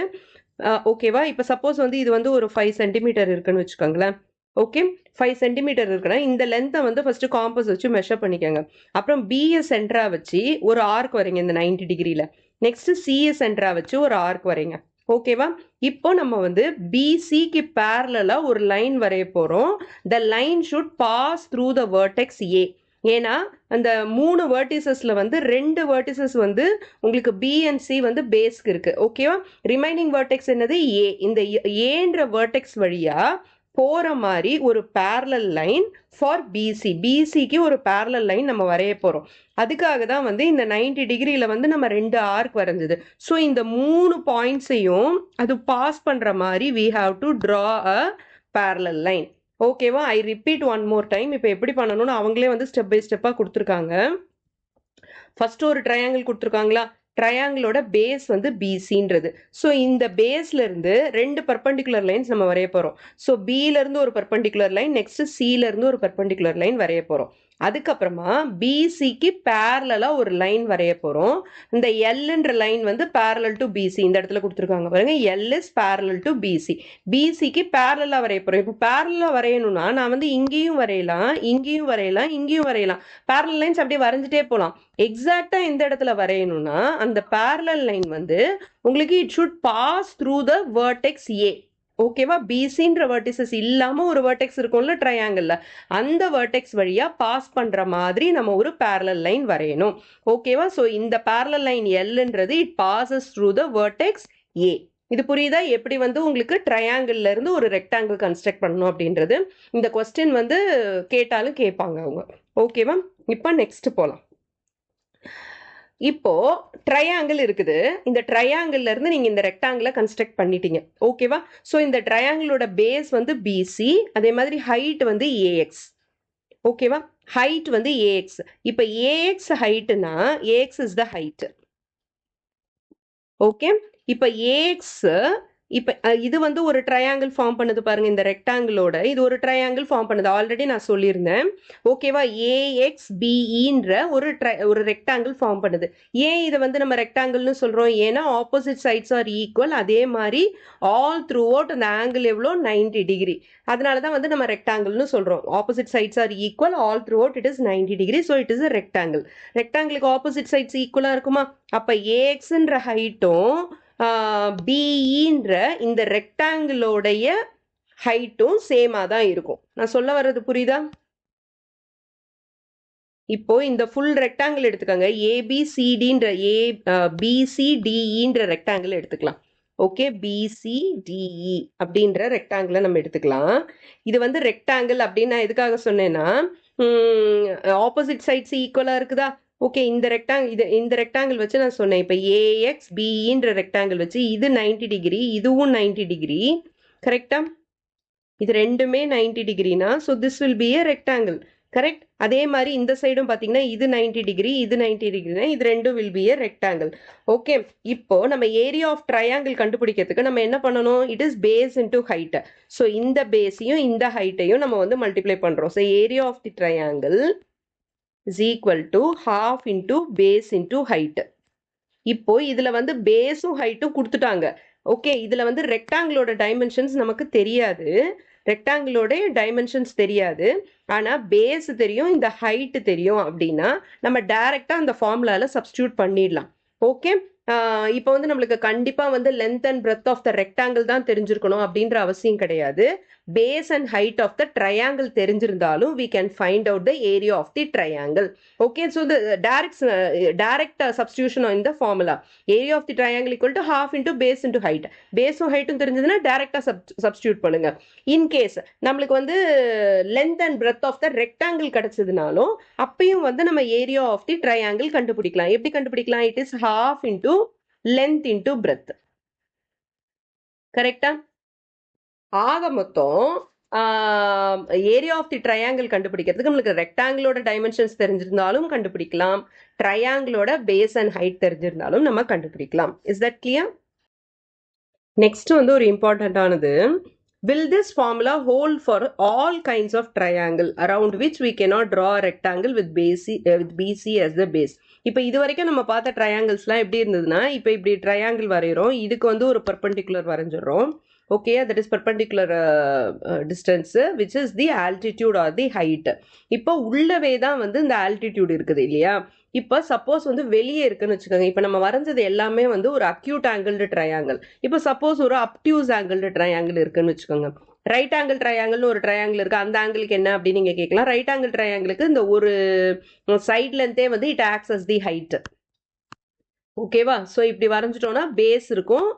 [SPEAKER 1] ஓகேவா? இப்போ சப்போஸ் வந்து இது வந்து ஒரு 5 சென்டிமீட்டர் இருக்குன்னு வச்சுக்கோங்களேன். ஓகே, 5 சென்டிமீட்டர் இருக்குன்னா இந்த லென்த்தை வந்து ஃபர்ஸ்ட் காம்பஸ் வச்சு மெஷர் பண்ணிக்கோங்க. அப்புறம் பிஎஸ் சென்டரா வச்சு ஒரு ஆர்க் வரைங்க இந்த 90 டிகிரியில். நெக்ஸ்ட் சிஎஸ் சென்டரா வச்சு ஒரு ஆர்க் வரைங்க. ஓகேவா? இப்போ நம்ம வந்து பிசிக்கு பேரலா ஒரு லைன் வரைய போறோம். The line should pass through the vertex A. ஏன்னா அந்த 3 வெர்டிசஸ்ல வந்து 2 வெர்டிசஸ் வந்து உங்களுக்கு பி அண்ட் சி வந்து பேஸ்க்கு இருக்கு. ஓகேவா? ரிமைனிங் வெர்டெக்ஸ் என்னது? ஏ. இந்த ஏன்ற வெர்டெக்ஸ் வழியா போற மாதிரி ஒரு parallel லைன் ஃபார் பிசி. பிசிக்கு ஒரு parallel லைன் நம்ம வரைய போறோம். அதுக்காக தான் வந்து இந்த 90 டிகிரியில வந்து நம்ம 2 ஆர்க் வரைஞ்சது. ஸோ இந்த 3 பாயிண்ட்ஸையும் அது பாஸ் பண்ற மாதிரி we have to draw a parallel line. ஓகேவா? ஐ ரிப்பீட் ஒன் மோர் டைம். இப்போ எப்படி பண்ணணும்னு அவங்களே வந்து ஸ்டெப் பை ஸ்டெப்பாக கொடுத்துருக்காங்க. ஃபர்ஸ்ட் ஒரு ட்ரையாங்கிள் கொடுத்துருக்காங்களா? ட்ரையாங்கிளோட பேஸ் வந்து பிசின்றது. ஸோ இந்த பேஸ்ல இருந்து 2 பர்பெண்டிகுலர் லைன்ஸ் நம்ம வரைய போறோம். ஸோ பில இருந்து ஒரு பர்பெண்டிகுலர் லைன், நெக்ஸ்ட் சில இருந்து ஒரு பர்பெண்டிகுலர் லைன் வரைய போறோம். அதுக்கப்புறமா பிசிக்கு பேரலா ஒரு லைன் வரைய போறோம். இந்த எல்ன்ற லைன் வந்து பேரலல் டு பிசி இந்த இடத்துல கொடுத்துருக்காங்க பாருங்க. L is parallel to BC. பிசிக்கு பேரலா வரைய போறோம். இப்போ பேரலா வரையணும்னா நான் வந்து இங்கேயும் வரையலாம், இங்கேயும் வரையலாம், இங்கேயும் வரையலாம். பேரலல் லைன்ஸ் அப்படியே வரைஞ்சிட்டே போகலாம். எக்ஸாக்டா எந்த இடத்துல வரையணும்னா அந்த பேரலல் லைன் வந்து உங்களுக்கு it should pass through the vertex A. ஓகேவா? பிசின்ற வெர்டிசஸ் இல்லாம ஒரு வெர்டெக்ஸ் இருக்கும்ல ட்ரையாங்கிள்ல, அந்த வெர்டெக்ஸ் வழியா பாஸ் பண்ற மாதிரி நம்ம ஒரு பேரலல் லைன் வரையணும். ஓகேவா? ஸோ இந்த பேரலல் லைன் எல்ன்றது it passes through the vertex A. இது புரியுதா? எப்படி வந்து உங்களுக்கு ட்ரையாங்கிள்ல இருந்து ஒரு ரெக்டாங்கிள் கன்ஸ்ட்ரக்ட் பண்ணணும் அப்படின்றது. இந்த கொஸ்டின் வந்து கேட்டாலும் கேட்பாங்க அவங்க. ஓகேவா? இப்போ நெக்ஸ்ட் போலாம். இப்போ ட்ரையாங்கிள் இருக்குது. இந்த ட்ரையாங்கிள்ல இருந்து நீங்க இந்த ரெக்டாங்கிளை கன்ஸ்ட்ரக்ட் பண்ணிட்டீங்க. ஓகேவா? ஸோ இந்த ட்ரையாங்கிளோட பேஸ் வந்து பிசி, அதே மாதிரி ஹைட் வந்து ஏஎக்ஸ். ஓகேவா? ஹைட் வந்து ஏஎக்ஸ். இப்போ ஏஎக்ஸ் ஹைட்னா AX is the height. Okay, இப்போ ஏஎக்ஸ் இப்போ இது வந்து ஒரு ட்ரையாங்கிள் ஃபார்ம் பண்ணுது பாருங்க. இந்த ரெக்டாங்கிளோட இது ஒரு ட்ரையாங்கிள் ஃபார்ம் பண்ணுது. ஆல்ரெடி நான் சொல்லியிருந்தேன். ஓகேவா? ஏஎக்ஸ்பிஇன்ற ஒரு ரெக்டாங்கிள் ஃபார்ம் பண்ணுது. ஏன் இதை வந்து நம்ம ரெக்டாங்கிள்னு சொல்றோம்? ஏன்னா ஆப்போசிட் சைட்ஸ் ஆர் ஈக்குவல். அதே மாதிரி ஆல் த்ரூ அவுட் அந்த ஆங்கிள் எவ்வளோ 90 டிகிரி. அதனால தான் வந்து நம்ம ரெக்டாங்கிள்னு சொல்றோம். Opposite sides are equal, all throughout it is 90 degree. So it is a rectangle. ரெக்டாங்கிளுக்கு ஆப்போசிட் சைட்ஸ் ஈக்குவலா இருக்குமா? அப்போ ஏஎக்ஸ்ன்ற ஹைட்டும் பிஇன்ற இந்த ரெக்டாங்கிளோடைய ஹைட்டும் சேமா தான் இருக்கும். நான் சொல்ல வர்றது புரியுதா? இப்போ இந்த ஃபுல் ரெக்டாங்கிள் எடுத்துக்கோங்க. ஏபிசிடின்ற பிசிடிஇன்ற ரெக்டாங்கிள் எடுத்துக்கலாம். ஓகே, பிசிடிஇ அப்படின்ற ரெக்டாங்கிளை நம்ம எடுத்துக்கலாம். இது வந்து ரெக்டாங்கிள் அப்படின்னு நான் எதுக்காக சொன்னேன்னா, ஆப்போசிட் சைட்ஸ் ஈக்குவலா இருக்குதா? ஓகே, இந்த ரெக்டாங்கிள் வச்சு நான் சொன்னேன். இப்போ ஏஎக்ஸ் பிஇன்ற ரெக்டாங்கிள் வச்சு இது 90 டிகிரி, இதுவும் 90 டிகிரி. கரெக்டா? இது ரெண்டுமே 90 டிகிரினா so this will be a rectangle. Correct? அதே மாதிரி இந்த சைடும் பார்த்தீங்கன்னா இது 90 டிகிரி, இது 90 டிகிரினா இது ரெண்டும் will be a rectangle. Okay, இப்போ நம்ம ஏரியா ஆஃப் ட்ரையாங்கிள் கண்டுபிடிக்கிறதுக்கு நம்ம என்ன பண்ணணும்? It is base into height. So இந்த பேஸையும் இந்த ஹைட்டையும் நம்ம வந்து மல்டிப்ளை பண்ணுறோம். So area of the triangle is equal to half into base into height. இப்போ இதுல வந்து பேஸும் ஹைட்டும் கொடுத்துட்டாங்க. ஓகே, இதுல வந்து ரெக்டாங்கிளோட டைமென்ஷன்ஸ் நமக்கு தெரியாது. ரெக்டாங்கிளோட டைமென்ஷன்ஸ் தெரியாது. ஆனா பேஸ் தெரியும், இந்த ஹைட் தெரியும். அப்படின்னா நம்ம டைரக்டா அந்த ஃபார்முலால சப்ஸ்டியூட் பண்ணிடலாம். ஓகே, இப்போ வந்து நம்மளுக்கு கண்டிப்பா வந்து length and breadth of the rectangle தான் தெரிஞ்சிருக்கணும் அப்படின்ற அவசியம் கிடையாது. Base and height of the triangle தெரிஞ்சிருந்தாலும் we can find out the area of the triangle. Okay, so the direct substitution in the formula, area of the triangle equal to half into base into height. பேஸும் ஹைட்டும் தெரிஞ்சதுன்னா டைரக்டா substitute பண்ணுங்க. In case நம்மளுக்கு வந்து length and breadth of the rectangle கிடைச்சதுனாலும் அப்பயும் வந்து நம்ம ஏரியா ஆஃப் தி ட்ரையாங்கிள் கண்டுபிடிக்கலாம். எப்படி கண்டுபிடிக்கலாம்? It is half into length into breadth. கரெக்டா? ஆக மொத்தம் ஏரியா ஆஃப் தி ட்ரையாங்கிள் கண்டுபிடிக்கிறதுக்கு நம்மளுக்கு ரெக்டாங்கிளோட டைமென்ஷன்ஸ் தெரிஞ்சிருந்தாலும் கண்டுபிடிக்கலாம், ட்ரையாங்கிளோட பேஸ் அண்ட் ஹைட் தெரிஞ்சிருந்தாலும் நம்ம கண்டுபிடிக்கலாம். Is that clear? நெக்ஸ்ட் வந்து ஒரு இம்பார்ட்டன்டானது, will this formula hold for all kinds of triangle around which we cannot draw a rectangle with BC as the base? இப்போ இது வரைக்கும் நம்ம பார்த்த ட்ரையாங்கிள்ஸ்லாம் எப்படி இருந்ததுன்னா, இப்போ இப்படி ட்ரையாங்கிள் வரைகிறோம், இதுக்கு வந்து ஒரு பர்பண்டிகுலர் வரைஞ்சிடறோம். Okay, that is perpendicular distance which is the altitude or the height. இப்போ உள்ளவே தான் வந்து இந்த ஆல்டிடியூட் இருக்குது இல்லையா? இப்போ சப்போஸ் வந்து வெளியே இருக்குன்னு வச்சுக்கோங்க. இப்போ நம்ம வரைஞ்சது எல்லாமே வந்து ஒரு அக்யூட் ஆங்கிள்டு ட்ரையாங்கிள். இப்போ சப்போஸ் ஒரு அப்டியூஸ் ஆங்கிள்டு ட்ரையாங்கிள் இருக்குன்னு வச்சுக்கோங்க. ரைட் ஆங்கிள் ட்ரையாங்கிள்னு ஒரு ட்ரையாங்கிள் இருக்கு. அந்த ஆங்கிளுக்கு என்ன அப்படின்னு நீங்க கேட்கலாம். ரைட் ஆங்கிள் ட்ரையாங்கிளுக்கு இந்த ஒரு சைட் லென்த்தே வந்து it acts as the height. ஓகேவா? ஸோ இப்படி வரைஞ்சிட்டோம்னா பேஸ் இருக்கும்,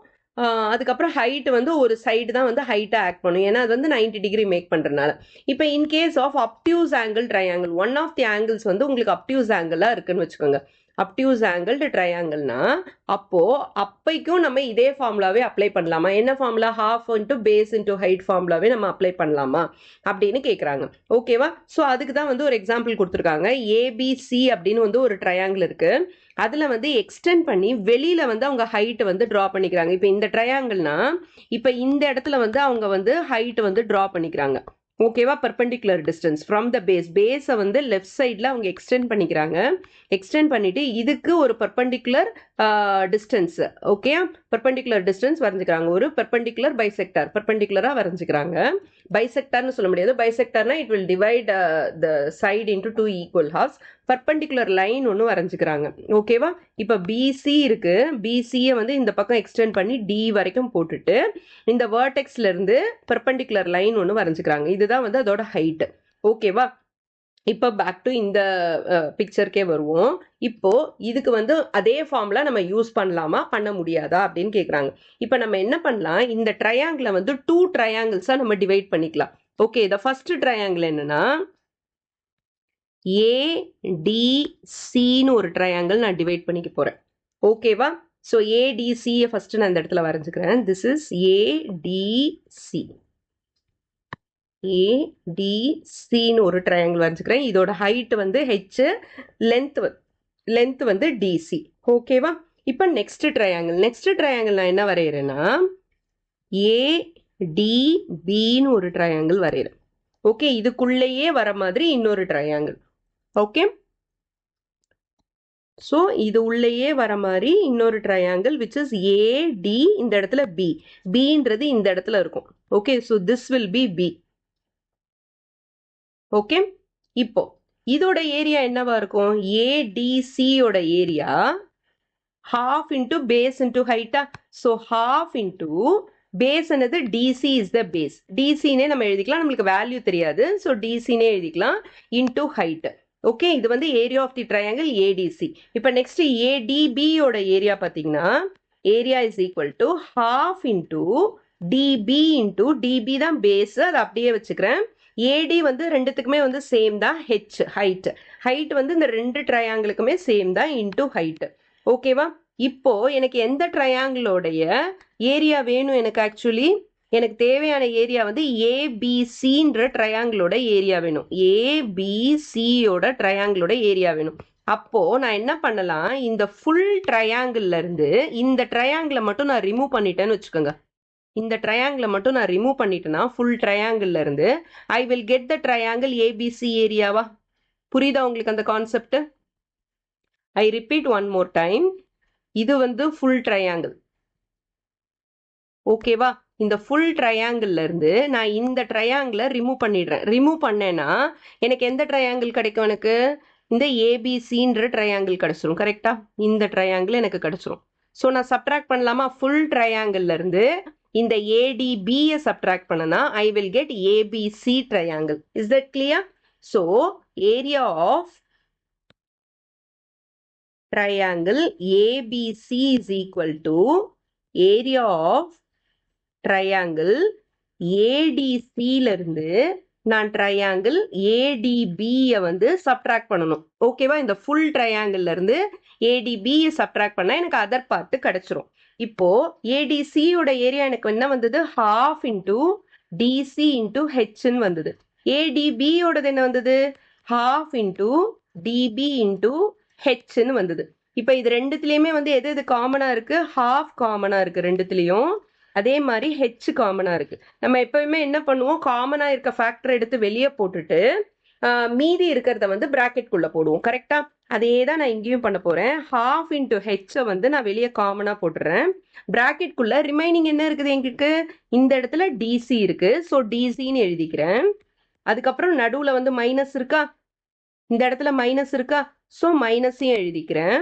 [SPEAKER 1] அதுக்கப்புறம் ஹைட் வந்து ஒரு சைடு தான் வந்து ஹைட்டா ஆக்ட் பண்ணும். ஏன்னா அது வந்து 90 டிகிரி மேக் பண்றதுனால. இப்போ in case of obtuse angle triangle, one of the angles வந்து உங்களுக்கு அப்டியூஸ் ஆங்கிளா இருக்குன்னு வச்சுக்கோங்க. அப்டியூஸ் ஆங்கிள்டு ட்ரையாங்கிள்னா அப்பைக்கும் நம்ம இதே ஃபார்முலாவே அப்ளை பண்ணலாமா? என்ன formula? half into base into height ஃபார்முலாவே நம்ம அப்ளை பண்ணலாமா அப்படின்னு கேட்குறாங்க. ஓகேவா? ஸோ அதுக்கு தான் வந்து ஒரு எக்ஸாம்பிள் கொடுத்துருக்காங்க. ஏபிசி அப்படின்னு வந்து ஒரு ட்ரையாங்கிள் இருக்கு. அதில் வந்து எக்ஸ்டெண்ட் பண்ணி வெளியில் வந்து அவங்க ஹைட் வந்து ட்ரா பண்ணிக்கிறாங்க. இப்போ இந்த ட்ரையாங்கிள்னா இப்போ இந்த இடத்துல வந்து அவங்க வந்து ஹைட் வந்து ட்ரா பண்ணிக்கிறாங்க. ஓகேவா? பர்பண்டிகுலர் டிஸ்டன்ஸ் ஃப்ரம் த பேஸை வந்து லெஃப்ட் சைடில் அவங்க எக்ஸ்டெண்ட் பண்ணிக்கிறாங்க. எக்ஸ்டெண்ட் பண்ணிட்டு இதுக்கு ஒரு perpendicular distance, okay, perpendicular distance வரைஞ்சுக்கிறாங்க. ஒரு பெர்பெண்டிகுலர் பைசெக்டார் பெர்பெண்டிகுலரா வரைஞ்சுக்கிறாங்க. பைசெக்டார்னு சொல்ல முடியாது. பைசெக்டார்னா it will divide the side into 2 equal halves. Perpendicular line ஒன்று வரைஞ்சுக்கிறாங்க. ஓகேவா? இப்போ பிசி இருக்கு. பிசியை வந்து இந்த பக்கம் எக்ஸ்டெண்ட் பண்ணி டி வரைக்கும் போட்டுட்டு இந்த வேர்டெக்ஸ்ல இருந்து பெர்பெண்டிகுலர் லைன் ஒன்று வரைஞ்சுக்கிறாங்க. இதுதான் வந்து அதோட ஹைட். ஓகேவா? இப்போ பேக் டு இந்த பிக்சருக்கே வருவோம். இப்போ இதுக்கு வந்து அதே ஃபார்ம்ல நம்ம யூஸ் பண்ணலாமா பண்ண முடியாதா அப்படின்னு கேட்குறாங்க. இப்போ நம்ம என்ன பண்ணலாம், இந்த ட்ரையாங்கிளை வந்து 2 ட்ரையாங்கிள்ஸா நம்ம டிவைட் பண்ணிக்கலாம். ஓகே, இந்த ஃபர்ஸ்ட் ட்ரையாங்கிள் என்னன்னா ஏடிசின்னு ஒரு ட்ரையாங்கிள் நான் டிவைட் பண்ணிக்க போறேன். ஓகேவா? ஸோ ஏடிசியை ஃபர்ஸ்ட் நான் இந்த இடத்துல வரைஞ்சுக்கிறேன். This is ADC. ஏடிசின்னு ஒரு ட்ரையாங்கிள் வரைஞ்சுக்கிறேன். இதோட ஹைட் வந்து ஹெச், லென்த் வந்து டிசி. ஓகேவா? இப்போ நெக்ஸ்ட் ட்ரையாங்கிள் நான் என்ன வரைகிறேன்னா ஏடிபின்னு ஒரு ட்ரையாங்கிள் வரைகிறேன். ஓகே, இதுக்குள்ளேயே வர மாதிரி இன்னொரு ட்ரையாங்கிள். ஓகே, ஸோ இது உள்ளேயே வர மாதிரி இன்னொரு ட்ரையாங்கிள் விச் இஸ் ஏடி. இந்த இடத்துல பி, பின்றது இந்த இடத்துல இருக்கும். Okay, so this will be B. Okay, இப்போ இதோட ஏரியா என்னவா இருக்கும், ஏடிசியோட area half into base into height. So half into base என்னது DC is the base. DC நே நம்ம எழுதிக்கலாம், நம்மளுக்கு வேல்யூ தெரியாது. So DC நே எழுதிக்கலாம் into height. ஓகே, இது வந்து area of the triangle ADC. இப்போ நெக்ஸ்ட் ஏடிபியோட ஏரியா பார்த்தீங்கன்னா area is equal to half into DB into DB தான் பேஸ், அதை அப்படியே வச்சுக்கிறேன். ஏடி வந்து ரெண்டுத்துக்குமே வந்து சேம் தான், ஹெச் ஹைட் வந்து இந்த ரெண்டு ட்ரையாங்கிளுக்குமே சேம் தான் இன்டூ ஹைட். ஓகேவா? இப்போ எனக்கு எந்த ட்ரையாங்கிளோடைய ஏரியா வேணும், எனக்கு தேவையான ஏரியா வந்து ஏபிசின்ற ட்ரையாங்கிளோட ஏரியா வேணும். ஏபிசியோட ட்ரையாங்கிளோட ஏரியா வேணும். அப்போ நான் என்ன பண்ணலாம், இந்த ஃபுல் ட்ரையாங்கிள்ல இருந்து இந்த ட்ரையாங்கிளை மட்டும் நான் ரிமூவ் பண்ணிட்டேன்னு வச்சுக்கோங்க. இந்த ட்ரையாங்கிளை மட்டும் நான் ரிமூவ் பண்ணிட்டேன்னா ஃபுல் ட்ரையாங்கிள்ல இருந்து I will get the triangle ABC ஏரியாவா? புரியுதா உங்களுக்கு அந்த concept? I repeat one more time. இது வந்து ஃபுல் ட்ரையாங்கிள். ஓகேவா? இந்த ஃபுல் ட்ரையாங்கிள்ல இருந்து நான் இந்த ட்ரையாங்கிளை ரிமூவ் பண்ணிடுறேன். ரிமூவ் பண்ணேன்னா எனக்கு எந்த ட்ரையாங்கிள் கிடைக்கும், எனக்கு இந்த ஏபிசின்ற ட்ரையாங்கிள் கிடைச்சிரும். கரெக்டா? இந்த ட்ரையாங்கிள் எனக்கு கிடைச்சிரும். ஸோ நான் சப்ட்ராக்ட் பண்ணலாமா? ஃபுல் ட்ரையாங்கிள்ல இருந்து இந்த ஏடிபியை சப்ட்ராக்ட் பண்ணனா I will get ABC triangle. Is that clear? So area of triangle ABC is equal to area of triangle ADC இருந்து நான் ட்ரையாங்கிள் ஏடிபியை வந்து சப்ட்ராக்ட் பண்ணணும். ஓகேவா? இந்த ஃபுல் ட்ரையாங்கிள்ல இருந்து ஏடிபியை சப்ட்ராக்ட் பண்ணா எனக்கு அதர் பார்ட் கிடைச்சிரும். இப்போ ஏடிசியோட ஏரியா எனக்கு என்ன வந்தது, ஹாஃப் இன்டூ டிசி இன்டூ ஹெச்ன்னு வந்தது. ஏடிபியோடது என்ன வந்தது, ஹாஃப் இன்டூ டிபி இன்டூ ஹெச்ன்னு வந்தது. இப்போ இது ரெண்டுத்துலயுமே வந்து எது எது காமனா இருக்கு, ஹாஃப் காமனா இருக்கு ரெண்டுத்துலயும். அதே மாதிரி ஹெச் காமனா இருக்கு. நம்ம எப்பவுமே என்ன பண்ணுவோம், காமனா இருக்க ஃபேக்டர் எடுத்து வெளியே போட்டுட்டு மீதி இருக்கிறத வந்து பிராக்கெட்குள்ள போடுவோம். கரெக்டா? அதே தான் நான் இங்கேயும் பண்ண போறேன். ஹாஃப் இன்டூ ஹெச்சை வந்து நான் வெளியே காமனா போட்டுறேன். பிராக்கெட்குள்ள ரிமைனிங் என்ன இருக்குது எங்களுக்கு, இந்த இடத்துல டிசி இருக்கு. ஸோ டிசின்னு எழுதிக்கிறேன். அதுக்கப்புறம் நடுவுல வந்து மைனஸ் இருக்கா, இந்த இடத்துல மைனஸ் இருக்கா, ஸோ மைனஸையும் எழுதிக்கிறேன்.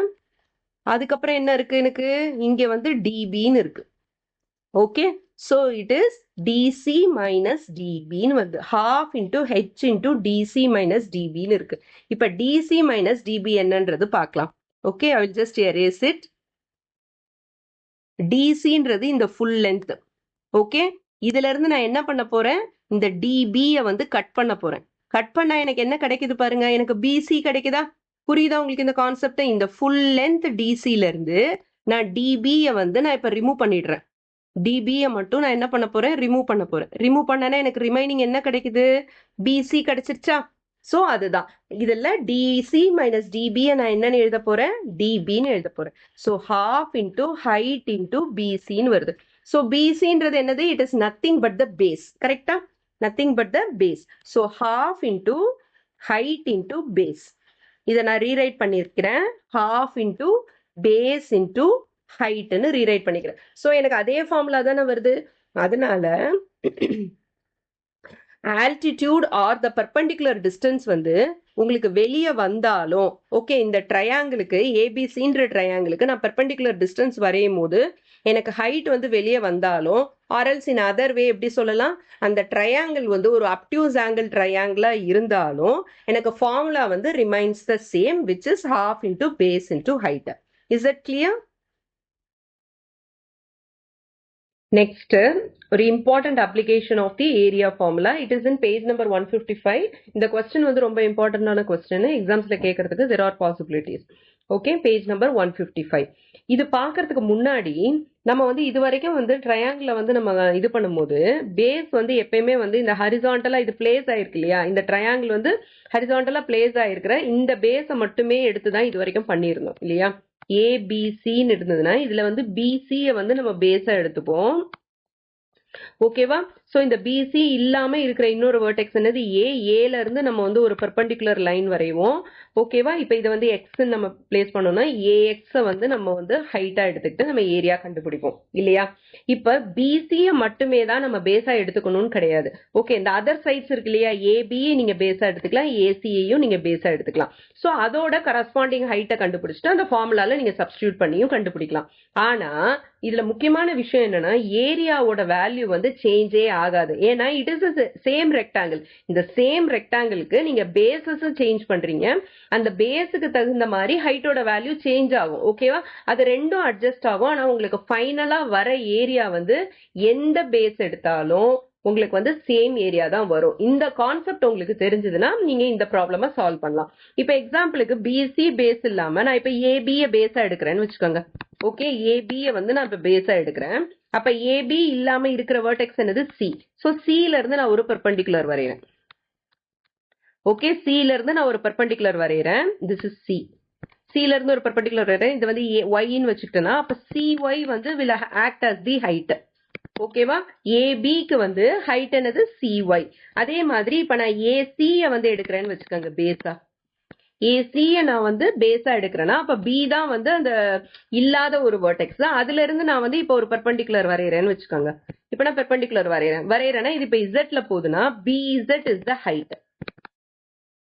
[SPEAKER 1] அதுக்கப்புறம் என்ன இருக்கு, எனக்கு இங்க வந்து டிபின்னு இருக்கு. Okay, so it is DC minus டிபின்னு வந்து half into H into DC minus டிபின்னு இருக்கு. இப்போ டிசி மைனஸ் டிபி என்னன்றது பார்க்கலாம். Okay, I will just erase it. டிசின்றது இந்த ஃபுல் லென்த். ஓகே, இதுல இருந்து நான் என்ன பண்ண போறேன், இந்த டிபியை வந்து கட் பண்ண போறேன். கட் பண்ணா எனக்கு என்ன கிடைக்குது பாருங்க, எனக்கு பிசி கிடைக்குதா? புரியுதா உங்களுக்கு இந்த கான்செப்ட்? இந்த ஃபுல் லென்த் டிசில இருந்து நான் டிபியை வந்து நான் இப்ப ரிமூவ் பண்ணிடுறேன். டிபியை மட்டும் நான் என்ன பண்ண போறேன், ரிமூவ் பண்ண போறேன். ரிமூவ் பண்ணனா எனக்கு ரிமைனிங் என்ன கிடைக்குது, பிசி கிடைச்சிருச்சா? ஸோ அதுதான் இதுல டிசி மைனஸ் டிபியை நான் என்னன்னு எழுத போறேன், டிபின்னு எழுத போறேன். So half into height into பிசின்னு வருது. ஸோ பிசின்றது என்னது, it is nothing but the base. கரெக்டா? Nothing but the base. So half into height into base. இதை நான் ரீரைட் பண்ணியிருக்கிறேன். ஹாஃப் இன்டூ பேஸ் இன்டூ ஹைட்னு ரீரைட் பண்ணிக்கிறேன். ஸோ எனக்கு அதே ஃபார்முலா தானே வருது. அதனால altitude or the perpendicular distance வந்து உங்களுக்கு வெளியே வந்தாலும் ஓகே, இந்த ட்ரையாங்கிளுக்கு ஏபிசின்ற ட்ரையாங்கிளுக்கு நான் பர்பண்டிகுலர் டிஸ்டன்ஸ் வரையும் போது எனக்கு ஹைட் வந்து வெளியே வந்தாலும் ஆர்எல்ஸ் இன் அதர் வே எப்படி சொல்லலாம், அந்த ட்ரையாங்கிள் வந்து ஒரு அப்டியூஸ் ஆங்கிள் ட்ரையாங்கிளா இருந்தாலும் எனக்கு ஃபார்முலா வந்து remains the same, which is half into base into height. Is that clear? Next, ஒரு important application of the area formula. It is in page number 155. இந்த question வந்து ரொம்ப இம்பார்ட்டன்டான question. எக்ஸாம்ஸ்ல கேட்கறதுக்கு there are possibilities. Okay, page number 155. இது பார்க்கறதுக்கு முன்னாடி நம்ம வந்து இது வரைக்கும் வந்து ட்ரையாங்கிள வந்து நம்ம இது பண்ணும்போது பேஸ் வந்து எப்பயுமே வந்து இந்த ஹரிசாண்டலா இது பிளேஸ் ஆயிருக்கு இல்லையா, இந்த ட்ரையாங்கிள் வந்து ஹரிசாண்டலா பிளேஸ் ஆயிருக்கிற இந்த பேஸை மட்டுமே எடுத்துதான் இது வரைக்கும் பண்ணியிருந்தோம் இல்லையா. ஏபிசின்னு இருந்ததுன்னா இதுல வந்து பிசியை வந்து நம்ம பேஸா எடுத்துப்போம். ஓகேவா. சோ இந்த பிசி இல்லாம இருக்கிற இன்னொரு வெர்டெக்ஸ் என்னது ஏல இருந்து நம்ம வந்து ஒரு பெர்பெண்டிகுலர் லைன் வரைவோம். ஓகேவா. இப்ப இதை வந்து எக்ஸ் நம்ம பிளேஸ் பண்ணோம்னா ஏஎக்ஸ வந்து நம்ம வந்து ஹைட்டா எடுத்துக்கிட்டு நம்ம ஏரியா கண்டுபிடிப்போம் இல்லையா. இப்ப பிசிய மட்டுமே தான் நம்ம பேஸா எடுத்துக்கணும்னு கிடையாது. ஓகே, இந்த அதர் சைட்ஸ் இருக்கு இல்லையா, ஏபியை நீங்க பேஸா எடுத்துக்கலாம், ஏசியையும் நீங்க பேஸா எடுத்துக்கலாம். சோ அதோட கரஸ்பாண்டிங் ஹைட்டை கண்டுபிடிச்சிட்டு அந்த ஃபார்முலால நீங்க சப்ஸ்டியூட் பண்ணியும் கண்டுபிடிக்கலாம். ஆனா இதுல முக்கியமான விஷயம் என்னன்னா ஏரியாவோட வேல்யூ வந்து சேஞ்சே ஆகாது. ஏன்னா இட் இஸ் சேம் ரெக்டாங்கிள். இந்த சேம் ரெக்டாங்கிளுக்கு நீங்க பேசஸ் சேஞ்ச் பண்றீங்க, அந்த பேஸுக்கு தகுந்த மாதிரி ஹைட்டோட வேல்யூ சேஞ்ச் ஆகும். ஓகேவா. அது ரெண்டும் அட்ஜஸ்ட் ஆகும். ஆனா உங்களுக்கு ஃபைனலா வர ஏரியா வந்து எந்த பேஸ் எடுத்தாலும் உங்களுக்கு வந்து சேம் ஏரியா தான் வரும். இந்த கான்செப்ட் உங்களுக்கு தெரிஞ்சதுன்னா நீங்க இந்த ப்ராப்ளம சால்வ் பண்ணலாம். இப்ப எக்ஸாம்பிளுக்கு பிசி பேஸ் இல்லாம நான் இப்ப ஏபிய பேஸா எடுக்கிறேன்னு வச்சுக்கோங்க. ஓகே, ஏபிய வந்து நான் இப்ப பேஸா எடுக்கிறேன். அப்ப ஏபி இல்லாம இருக்கிற வெர்டெக்ஸ் என்னது சி. சோ சில இருந்து நான் ஒரு பெர்பெண்டிகுலர் வரையறேன். ஓகே, சில இருந்து நான் ஒரு பெர்பெண்டிகுலர் வரையறேன். This is C. சில இருந்து ஒரு பெர்பெண்டிகுலர் வரையறேன். இது வந்து ஒய்ன்னு வச்சுக்கிட்டேன்னா அப்ப சிஒய் வந்து will act as the height. ஓகேவா. ஏபிக்கு வந்து ஹைட் என்னது சிஒய். அதே மாதிரி இப்ப நான் ஏசிய வந்து எடுக்கிறேன்னு வச்சுக்கோங்க பேஸா. ஏசிய நான் வந்து பேஸா எடுக்கிறேன்னா அப்ப பி தான் வந்து அந்த இல்லாத ஒரு வெர்டெக்ஸ். அதுல இருந்து நான் வந்து இப்ப ஒரு பெர்பெண்டிகுலர் வரையறேன்னு வச்சுக்கோங்க. இப்ப நான் பெர்பெண்டிகுலர் வரையறேன்னா இது இப்ப இசட்ல போகுதுன்னா பிஇசட் இஸ் த ஹைட்.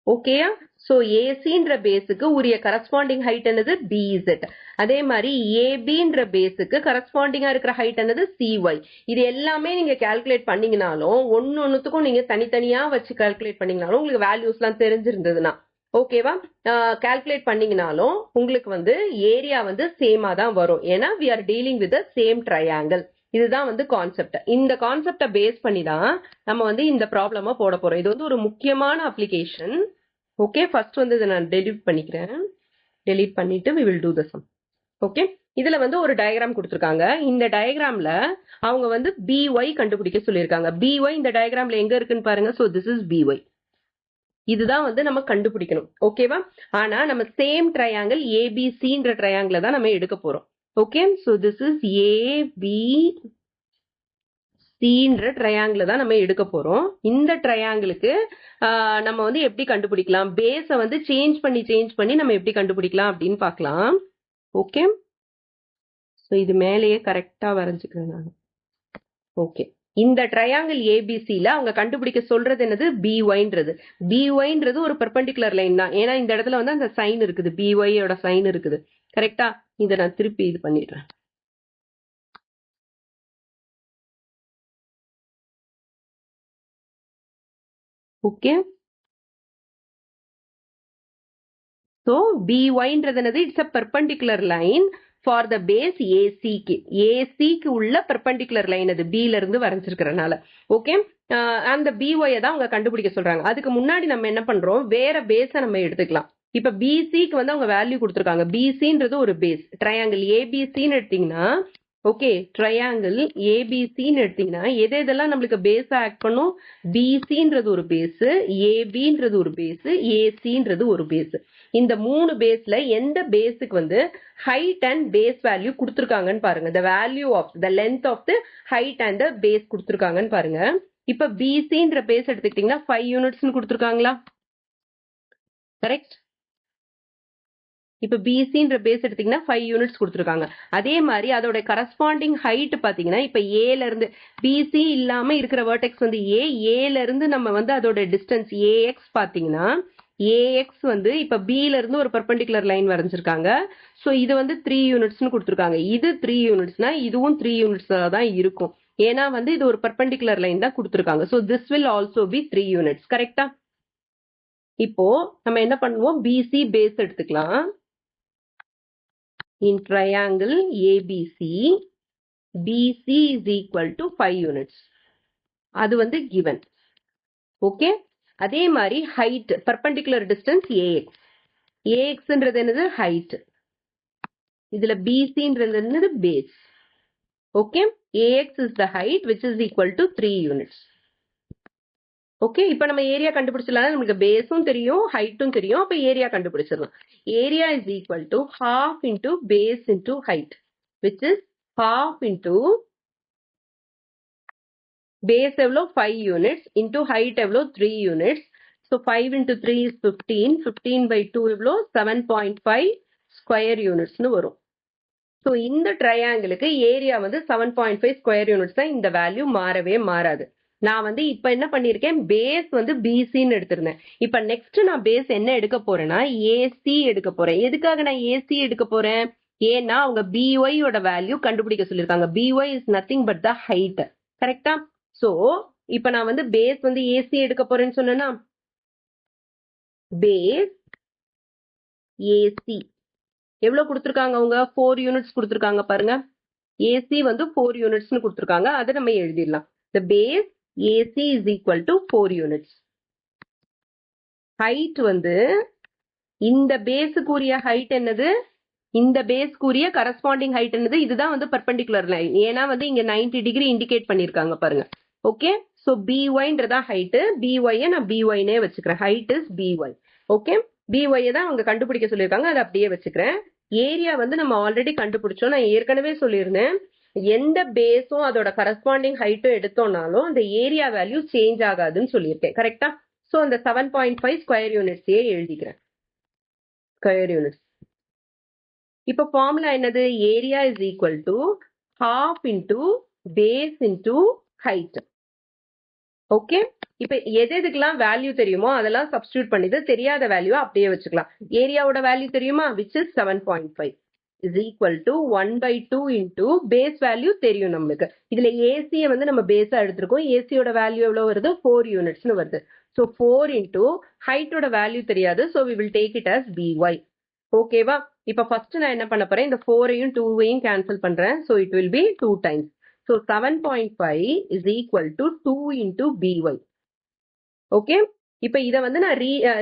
[SPEAKER 1] ஓகேயா. சோ ஏசின்ற பேஸுக்கு உரிய கரஸ்பாண்டிங் ஹைட் என்னது பிஇசட். அதே மாதிரி ஏபின்ற பேஸுக்கு கரஸ்பாண்டிங்கா இருக்கிற ஹைட் என்னது சிஒய். இது எல்லாமே நீங்க கால்குலேட் பண்ணீங்கனாலும் ஒன்னொன்னுத்துக்கும் நீங்க தனித்தனியா வச்சு கால்குலேட் பண்ணீங்கனாலும் உங்களுக்கு வேல்யூஸ் எல்லாம் தெரிஞ்சிருந்ததுன்னா ஓகேவா, கால்குலேட் பண்ணீங்கனாலும் உங்களுக்கு வந்து ஏரியா வந்து சேமா தான் வரும். ஏன்னா we are dealing with the same triangle. இதுதான் வந்து கான்செப்ட். இந்த கான்செப்ட பேஸ் பண்ணி தான் நம்ம வந்து இந்த ப்ராப்ளமா போட போறோம். இது வந்து ஒரு முக்கியமான அப்ளிகேஷன். ஓகே, ஃபர்ஸ்ட் வந்து இதை நான் டெலீட் பண்ணிக்கிறேன். டெலீட் பண்ணிட்டு we will do the sum. Okay, இதுல வந்து ஒரு டயக்ராம் கொடுத்திருக்காங்க. இந்த டயக்ராம்ல அவங்க வந்து பிஒய் கண்டுபிடிக்க சொல்லியிருக்காங்க. பிஒய் இந்த டயக்ராம்ல எங்க இருக்குன்னு பாருங்க. So this is BY. இதுதான் வந்து நம்ம கண்டுபிடிக்கணும். ஓகேவா. ஆனா நம்ம சேம் ட்ரையாங்கிள் ஏபிசின்ற ட்ரையாங்கிள் தான் நம்ம எடுக்க போறோம். ஓகே, சோ திஸ் இஸ் ஏபிசின்ற ட்ரையாங்கிள் தான் நம்ம எடுக்க போறோம். இந்த ட்ரையாங்கிளுக்கு நம்ம வந்து எப்படி கண்டுபிடிக்கலாம், பேஸை வந்து சேஞ்ச் பண்ணி நம்ம எப்படி கண்டுபிடிக்கலாம் அப்படின்னு பார்க்கலாம். ஓகே, சோ இது மேலேயே கரெக்டா வரைஞ்சுக்கிறேன் நான். ஓகே, இந்த ட்ரையாங்கிள் ஏபிசில அவங்க கண்டுபிடிக்க சொல்றது என்னது பிஒய்ன்றது. பிஒய்ன்றது ஒரு பெர்பெண்டிகுலர் லைன் தான். ஏன்னா இந்த இடத்துல வந்து அந்த சைன் இருக்குது, பிஒயோட சைன் இருக்குது. கரெக்டா. இதை நான் திருப்பி இது பண்ணிடுறேன். ஓகே, சோ பிஒய்ன்றது என்னது it's a perpendicular line for the base ஏசிக்கு. ஏசிக்கு உள்ள பெர்பெண்டிகுலர் லைன் அது பில இருந்து வரைஞ்சிருக்கிறனால. ஓகே, அந்த பிஒய் தான் அவங்க கண்டுபிடிக்க சொல்றாங்க. அதுக்கு முன்னாடி நம்ம என்ன பண்றோம், வேற பேஸ நம்ம எடுத்துக்கலாம். இப்ப பிசிக்கு வந்து அவங்க வேல்யூ கொடுத்துருக்காங்க. பிசின்றது ஒரு பேஸ். ட்ரையாங்கிள் ஏபிசின்னு எடுத்தீங்கன்னா ஓகே, ட்ரையாங்கிள் ஏபிசின்னு எடுத்தீங்கன்னா எது எதெல்லாம் நம்மளுக்கு பேஸா ஆக்ட் பண்ணும், பிசின்றது ஒரு பேஸ், ஏபின்றது ஒரு பேஸ், ஏசின்றது ஒரு பேஸ். இந்த மூணு பேஸ்ல எந்த பேஸுக்கு வந்து ஹைட் அண்ட் பேஸ் வேல்யூ கொடுத்துருக்காங்கன்னு பாருங்க. the value of the length of the height and the base கொடுத்துருக்காங்கன்னு பாருங்க. இப்ப பிசின்ற பேஸ் எடுத்துக்கிட்டீங்கன்னா 5 யூனிட்ஸ்னு கொடுத்துருக்காங்களா. கரெக்ட். இப்ப பிசின்ற பேஸ் எடுத்தீங்கன்னா 5 யூனிட்ஸ் கொடுத்துருக்காங்க. அதே மாதிரி அதோட கரஸ்பாண்டிங் ஹைட் பாத்தீங்கன்னா இப்ப ஏல இருந்து பிசி இல்லாம இருக்கிற வெர்டெக்ஸ் வந்து ஏல இருந்து நம்ம வந்து அதோட டிஸ்டன்ஸ் ஏஎக்ஸ் பாத்தீங்கன்னா ஏஎக்ஸ் வந்து இப்ப பில இருந்து ஒரு பெர்பெண்டிகுலர் லைன் வரைஞ்சிருக்காங்க. சோ இது வந்து 3 யூனிட்ஸ்னு கொடுத்துருக்காங்க. இது 3 யூனிட்ஸ்னா இதுவும் 3 யூனிட்ஸ் தான் இருக்கும். ஏன்னா வந்து இது ஒரு பெர்பெண்டிகுலர் லைன் தான் கொடுத்துருக்காங்க. So this will also be 3 units. கரெக்டா? இப்போ நம்ம என்ன பண்ணுவோம், பிசி பேஸ் எடுத்துக்கலாம். In triangle ABC, BC is equal to 5 units. அது வந்து given. Okay? அதே மாதிரி height, perpendicular distance AX. AX ன்றது என்னது? Height. இதுல BC ன்றது என்னது? Base. Okay? AX is the height which is equal to 3 units. Okay, இப்ப நம்ம ஏரியா கண்டுபிடிச்சிடலாம். நமக்கு பேஸும் தெரியும், ஹைட்டும் தெரியும். அப்ப ஏரியா கண்டுபிடிச்சிடலாம். Area is equal to half into base into height, which is half into base எவ்வளோ 5 units into height எவ்வளோ 3 units. So 5 into 3 is 15. 15 by 2 எவ்வளோ 7.5 square units வரும். So இந்த ட்ரையாங்கிளுக்கு ஏரியா வந்து 7.5 ஸ்கொயர் யூனிட்ஸ் தான். இந்த வேல்யூ மாறவே மாறாது. நான் வந்து இப்ப என்ன பண்ணிருக்கேன், பேஸ் வந்து பிசின்னு எடுத்திருந்தேன். இப்ப நெக்ஸ்ட் நான் பேஸ் என்ன எடுக்க போறேன்னா ஏசி எடுக்க போறேன். எதுக்காக நான் ஏசி எடுக்க போறேன்? ஏன்னா அவங்க பிஒய் ஓட வேல்யூ கண்டுபிடிக்க சொல்லிருக்காங்க. BY is nothing but the height. கரெக்டா? சோ இப்ப நான் வந்து பேஸ் வந்து ஏசி எடுக்க போறேன்னு சொன்னேன்னா பேஸ் ஏசி எவ்வளவு கொடுத்துருக்காங்க? அவங்க 4 யூனிட்ஸ் கொடுத்துருக்காங்க பாருங்க. ஏசி வந்து 4 யூனிட்ஸ்னு கொடுத்துருக்காங்க. அதை நம்ம எழுதிடலாம். The base AC is equal to 4 units. Height வந்து இந்த பேஸுக்குரிய ஹைட் என்னது? இந்த பேஸ்க்குரிய கரஸ்பாண்டிங் ஹைட் என்னது? இதுதான் வந்து பெர்பெண்டிகுலர் லைன். ஏன்னா வந்து இங்க 90 டிகிரி இண்டிகேட் பண்ணிருக்காங்க பாருங்க. ஓகே, சோ பிஒய்ன்றதா ஹைட். பிஒய் நான் பிஒய்னே வச்சுக்கிறேன். Height is BY. Okay, BY தான் அவங்க கண்டுபிடிக்க சொல்லியிருக்காங்க. அதை அப்படியே வச்சுக்கிறேன். ஏரியா வந்து நம்ம ஆல்ரெடி கண்டுபிடிச்சோம். நான் ஏற்கனவே சொல்லியிருந்தேன், எந்த பேஸும் அதோட கரஸ்பாண்டிங் ஹைட்டும் எடுத்தோம்னாலும் அந்த ஏரியா வேல்யூ சேஞ்ச் ஆகாதுன்னு சொல்லியிருக்கேன். கரெக்டா? சோ அந்த 7.5 ஸ்கொயர் யூனிட்ஸே எழுதிக்கிறேன். Square units. இப்ப ஃபார்முலா என்னது? Area is equal to half into base into height. Okay, இப்ப எதுக்கெல்லாம் வேல்யூ தெரியுமோ அதெல்லாம் சப்ஸ்டியூட் பண்ணிட்டு தெரியாத வேல்யூ அப்படியே வச்சுக்கலாம். ஏரியாவோட வேல்யூ தெரியுமா? which is 7.5 is equal to 1/2 into base value தெரியும் நம்மளுக்கு. இதுல ஏசியை வந்து நம்ம பேஸா எடுத்திருக்கோம். ஏசியோட வேல்யூ எவ்வளவு வருது? 4 யூனிட்ஸ்னு வருது. So 4 into ஹைட்டோட வேல்யூ தெரியாது. So we will take it as by. ஓகேவா? இப்ப ஃபர்ஸ்ட் நான் என்ன பண்ண போறேன், இந்த 4ஐயும் 2ஐயும் கேன்சல் பண்றேன். So it will be 2 times. So 7.5 is equal to 2 into by. Okay, இப்ப இத வந்து நான்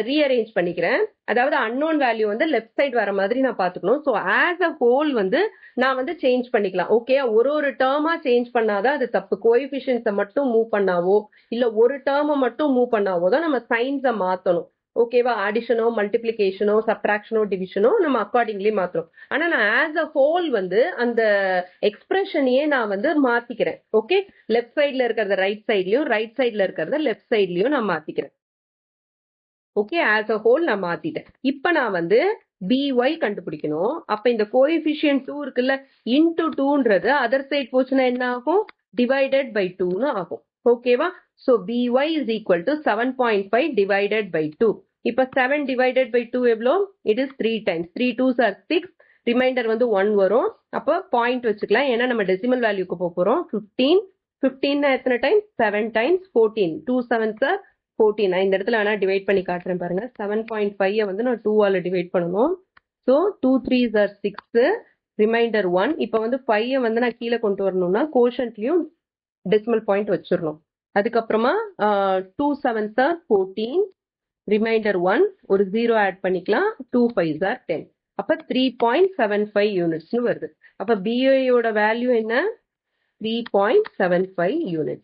[SPEAKER 1] ரீஅரேஞ்ச் பண்ணிக்கிறேன். அதாவது அன்னோன் வேல்யூ வந்து லெஃப்ட் சைடு வர மாதிரி நான் பாத்துக்கணும். சோ ஆஸ் அ ஹோல் வந்து நான் வந்து சேஞ்ச் பண்ணிக்கலாம். ஓகே, ஒரு டேர்மா சேஞ்ச் பண்ணாதான் அது தப்பு. கோஎஃபிஷியன்ஸை மட்டும் மூவ் பண்ணாவோ இல்ல ஒரு டேர்மை மட்டும் மூவ் பண்ணாவோ தான் நம்ம சைன்ஸை மாத்தணும். ஓகேவா? அடிஷனோ மல்டிபிளிகேஷனோ சப்ட்ராக்ஷனோ டிவிஷனோ நம்ம அக்கார்டிங்லி மாத்துறோம். ஆனா நான் ஆஸ் அ ஹோல் வந்து அந்த எக்ஸ்பிரஷனையே நான் வந்து மாத்திக்கிறேன். ஓகே, லெஃப்ட் சைட்ல இருக்கிறத ரைட் சைட்லயும் ரைட் சைட்ல இருக்கிறத லெஃப்ட் சைட்லயும் நான் மாத்திக்கிறேன். ஓகே, ஆஸ் அ ஹோல் நான் மாத்திட்டேன். இப்ப நான் வந்து by கண்டுபிடிக்கணும். அப்ப இந்த கோஎஃபிஷியன்ட் 2 இருக்குல்ல, இன்டு 2ன்றது அதர் சைட் போச்சுன்னா என்ன ஆகும்? டிவைடட் பை 2ன்னு ஆகும். ஓகேவா? So by is equal to 7.5 divided by 2. இப்ப 7 divided by 2 எவ்வளோ? It is 3 times. 3 2s are 6. Reminder வந்து 1 வரும். அப்ப பாயிண்ட் வச்சுக்கலாம். ஏன்னா நம்ம டெசிமல் வேல்யூக்கு போறோம். 15. 15 எத்தனை டைம்? 7 times 14. 2 7s are 14. நான் இந்த இடத்துல வேணா டிவைட் பண்ணி காட்டுறேன் பாருங்க. 7.5 வந்து நான் 2ஆல டிவைட் பண்ணணும். So 2 3s are 6. ரிமைண்டர் 1. இப்போ வந்து 5 வந்து நான் கீழே கொண்டு வரணும்னா கோஷன்ட்லயும் டெசிமல் பாயிண்ட் வச்சிடணும். அதுக்கப்புறமா 2 7s are 14. ரிமைண்டர் 1 ஒரு 0 ஆட் பண்ணிக்கலாம். 2 5s are 10. அப்ப 3.75 யூனிட்ஸ்னு வருது. அப்ப பிஐயோட வேல்யூ என்ன? 3.75 யூனிட்ஸ்.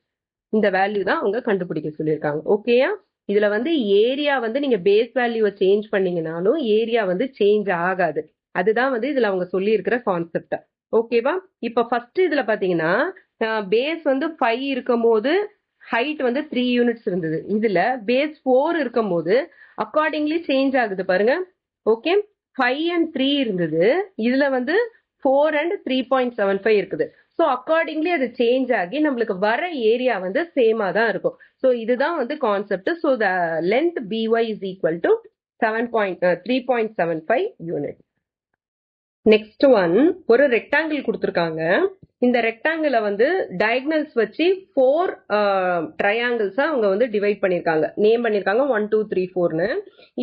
[SPEAKER 1] இந்த வேல்யூ தான் அவங்க கண்டுபிடிக்க சொல்லியிருக்காங்க. ஓகேயா? இதுல வந்து ஏரியா வந்து நீங்க பேஸ் வேல்யூவை சேஞ்ச் பண்ணீங்கனாலும் ஏரியா வந்து சேஞ்ச் ஆகாது. அதுதான் வந்து இதுல அவங்க சொல்லி இருக்கிற கான்செப்ட். ஓகேவா? இப்ப ஃபர்ஸ்ட் இதுல பாத்தீங்கன்னா பேஸ் வந்து 5 இருக்கும் போது ஹைட் வந்து 3 யூனிட்ஸ் இருந்தது. இதுல பேஸ் 4 இருக்கும் போது அக்கார்டிங்லி சேஞ்ச் ஆகுது பாருங்க. ஓகே, 5 and 3 இருந்தது. இதுல வந்து 4 and 3.75 இருக்குது. ஸோ அக்கார்டிங்லி அது சேஞ்ச் ஆகி நம்மளுக்கு வர ஏரியா வந்து சேமா தான் இருக்கும். ஸோ இதுதான் வந்து concept. So the length BY is equal to 3.75 unit. Next one, ஒரு ரெக்டாங்கிள் கொடுத்துருக்காங்க. இந்த ரெக்டாங்கிள வந்து டயகனல்ஸ் வச்சு 4 ட்ரையாங்கிள்ஸா அவங்க வந்து டிவைட் பண்ணிருக்காங்க, நேம் பண்ணிருக்காங்க 1 2 3 4ன்னு.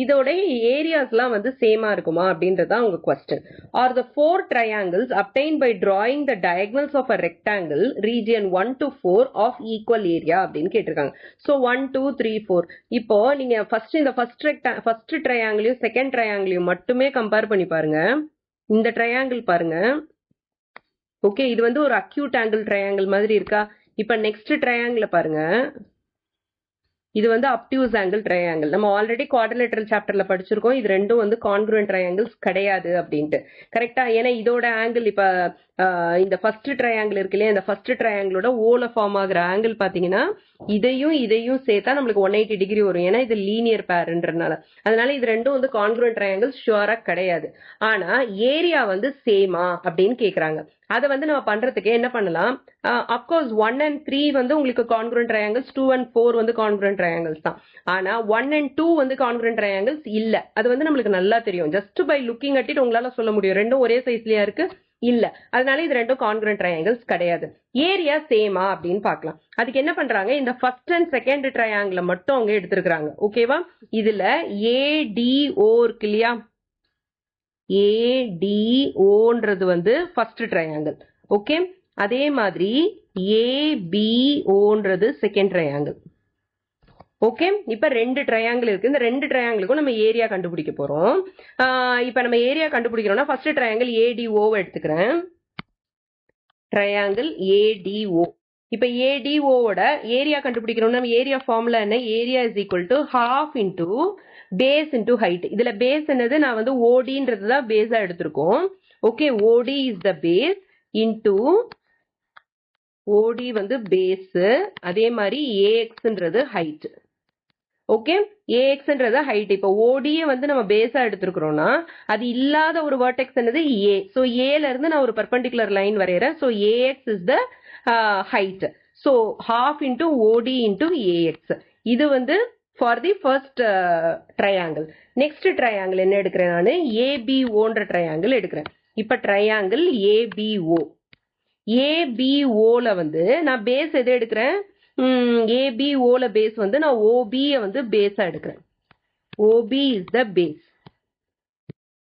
[SPEAKER 1] இதோட ஏரியாஸ்லாம் வந்து சேமா இருக்குமா அப்படின்றத அவங்க question. Are the 4 triangles obtained by drawing the diagonals of a rectangle region 1 to 4 of equal area அப்படின்னு கேட்டிருக்காங்க. ஸோ 1 2 3 4. இப்போ நீங்க இந்த ஃபர்ஸ்ட் ட்ரையாங்கிளையும் செகண்ட் ட்ரையாங்கிளையும் மட்டுமே கம்பேர் பண்ணி பாருங்க. இந்த ட்ரையாங்கிள் பாருங்க. ஓகே, இது வந்து ஒரு அக்யூட் ஆங்கிள் ட்ரையாங்கிள் மாதிரி இருக்கா? இப்ப நெக்ஸ்ட் ட்ரையாங்கிள் பாருங்க. இது வந்து அப்டியூஸ் ஆங்கிள் ட்ரையாங்கிள். நம்ம ஆல்ரெடி குவாட்ரிலேட்டரல் சாப்டர்ல படிச்சிருக்கோம். இது ரெண்டும் வந்து கான்க்ருவன்ட் ட்ரையாங்கிள்ஸ் கிடையாது அப்படின்ட்டு. கரெக்டா? ஏன்னா இதோட ஆங்கிள் இப்ப இந்த ஃபர்ஸ்ட் ட்ரையாங்கிள் இருக்கு இல்லையா, இந்த ஃபர்ஸ்ட் ட்ரையாங்கிளோட ஓல ஃபார்ம் ஆகுற ஆங்கிள் பாத்தீங்கன்னா இதையும் சேர்த்தா நம்மளுக்கு 180 டிகிரி வரும். ஏன்னா இது லீனியர் பேர்ன்றதுனால. அதனால இது ரெண்டும் வந்து கான்க்ருவன்ட் ட்ரையாங்கிள்ஸ் ஷுவரா கிடையாது. ஆனா ஏரியா வந்து சேமா அப்படின்னு கேக்குறாங்க. அதை வந்து நம்ம பண்றதுக்கு என்ன பண்ணலாம்? அப்கோர்ஸ் 1 and 3 வந்து உங்களுக்கு கான்க்ருவன்ட் ட்ரையாங்கிள்ஸ், 2 and 4 வந்து கான்க்ருவன்ட் ட்ரையாங்கிள்ஸ் தான். ஆனா 1 and 2 வந்து கான்க்ருவன்ட் ட்ரையாங்கிள்ஸ் இல்ல. அது வந்து நம்மளுக்கு நல்லா தெரியும். Just by looking at it உங்களால சொல்ல முடியும் ரெண்டும் ஒரே சைஸ்லயா இருக்கு இல்ல. அதனால இது ரெண்டும் கான்க்ருவன்ட் ட்ரையாங்கிள்ஸ் கிடையாது. ஏரியா சேமா அப்படின்னு பார்க்கலாம். அதுக்கு என்ன பண்றாங்க, இந்த ஃபர்ஸ்ட் அண்ட் செகண்ட் ட்ரையாங்கிள மட்டும் அவங்க எடுத்திருக்காங்க. ஓகேவா? இதுல ADO இருக்கு இல்லையா, ADOன்றது வந்து ஃபர்ஸ்ட் ட்ரையாங்கிள். ஓகே, அதே மாதிரி ABOன்றது செகண்ட் ட்ரையாங்கிள். ஓகே, இப்ப 2 ட்ரையாங்கிள் இருக்கு. இந்த 2 ட்ரையாங்கிளுக்கும் நம்ம ஏரியா கண்டுபிடிக்க போறோம். இப்ப நம்ம ஏரியா கண்டுபிடிக்கிறோம்னா ஃபர்ஸ்ட் ட்ரையாங்கிள் ADO எடுத்துக்கிறேன். Triangle ADO. இப்ப ADOவோட ஏரியா கண்டுபிடிக்கணும்னா நம்ம ஏரியா ஃபார்முலா என்ன? Area is equal to half into base into height. இதுல பேஸ் என்னது? நான் வந்து ODன்றது தான் பேஸா எடுத்திருக்கோம். Okay, OD is the base into OD வந்து பேஸ், அதே மாதிரி AXன்றது ஹைட். ஓகே, AXன்றது ஹைட். இப்போ OD வந்து நம்ம பேஸா எடுத்திருக்கிறோம்னா அது இல்லாத ஒரு வெர்டெக்ஸ் என்னது? A. ஸோ ஏல இருந்து நான் ஒரு பெர்பெண்டிகுலர் லைன் வரையறேன். So AX is the height. So half into OD into AX. இது வந்து for the first triangle. Next triangle என்ன எடுக்கிறேன்? நான் ABOன்ற ட்ரையாங்கிள் எடுக்கிறேன். இப்ப ட்ரையாங்கிள் ABO. ABOல வந்து நான் பேஸ் எது எடுக்கிறேன்? ABOல பேஸ் வந்து நான் OB வந்து பேஸா எடுக்கிறேன். OB is the base.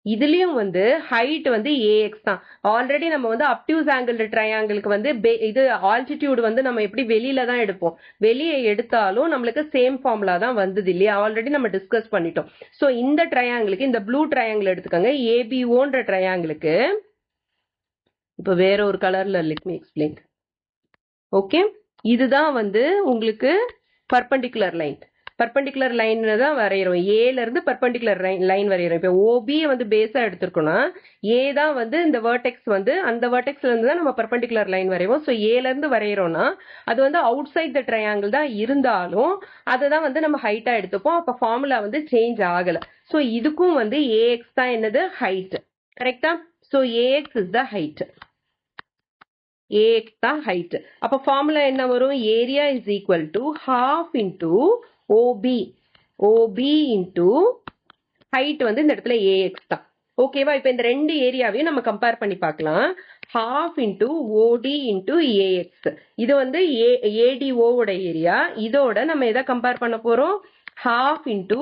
[SPEAKER 1] இதுலயும் வந்து ஹைட் வந்து AX தான். ஆல்ரெடி நம்ம வந்து அப்டியூஸ் ஆங்கிள் ட்ரையாங்கிளுக்கு வந்து இது ஆல்டிடியூட் வந்து நம்ம எப்படி வெளியில தான் எடுப்போம். வெளியே எடுத்தாலும் நம்மளுக்கு சேம் ஃபார்முலா தான் வந்தது இல்லையா? ஆல்ரெடி நம்ம டிஸ்கஸ் பண்ணிட்டோம். ஸோ இந்த ட்ரையாங்கிளுக்கு, இந்த ப்ளூ ட்ரையாங்கிள் எடுத்துக்கோங்க. ABOன்ற ட்ரையாங்கிளுக்கு இப்போ வேற ஒரு கலர்ல லெட் மீ எக்ஸ்பிளைன். ஓகே, இதுதான் வந்து உங்களுக்கு பர்பெண்டிகுலர் லைன். பர்பெண்டிகுலர் லைன் தான் வரைகிறோம். ஏல இருந்து பர்பெண்டிகுலர் லைன் வரைகிறோம். இப்போ OB வந்து பேஸா எடுத்திருக்கோம்னா A தான் வந்து இந்த வெர்டெக்ஸ் வந்து அந்த வெர்டெக்ஸ்ல இருந்து தான் நம்ம பர்பெண்டிகுலர் லைன் வரைவோம். ஸோ ஏல இருந்து வரைகிறோம்னா அது வந்து அவுட் சைட் த ட்ரையாங்கிள் தான் இருந்தாலும் அதை தான் வந்து நம்ம ஹைட்டா எடுத்துப்போம். அப்போ ஃபார்முலா வந்து சேஞ்ச் ஆகல. ஸோ இதுக்கும் வந்து AX தான் என்னது? ஹைட். கரெக்டா? So AX is the height. AX தான் ஹைட். அப்ப ஃபார்முலா என்ன வரும்? Area is equal to half into OB into height வந்து இந்த இடத்துல AX தான். ஓகேவா? இப்ப இந்த ரெண்டு ஏரியாவையும் நம்ம கம்பேர் பண்ணி பார்க்கலாம். half into OD into AX. இது வந்து ADO ஓட ஏரியா. இதோட நம்ம எதை கம்பேர் பண்ண போறோம்? half into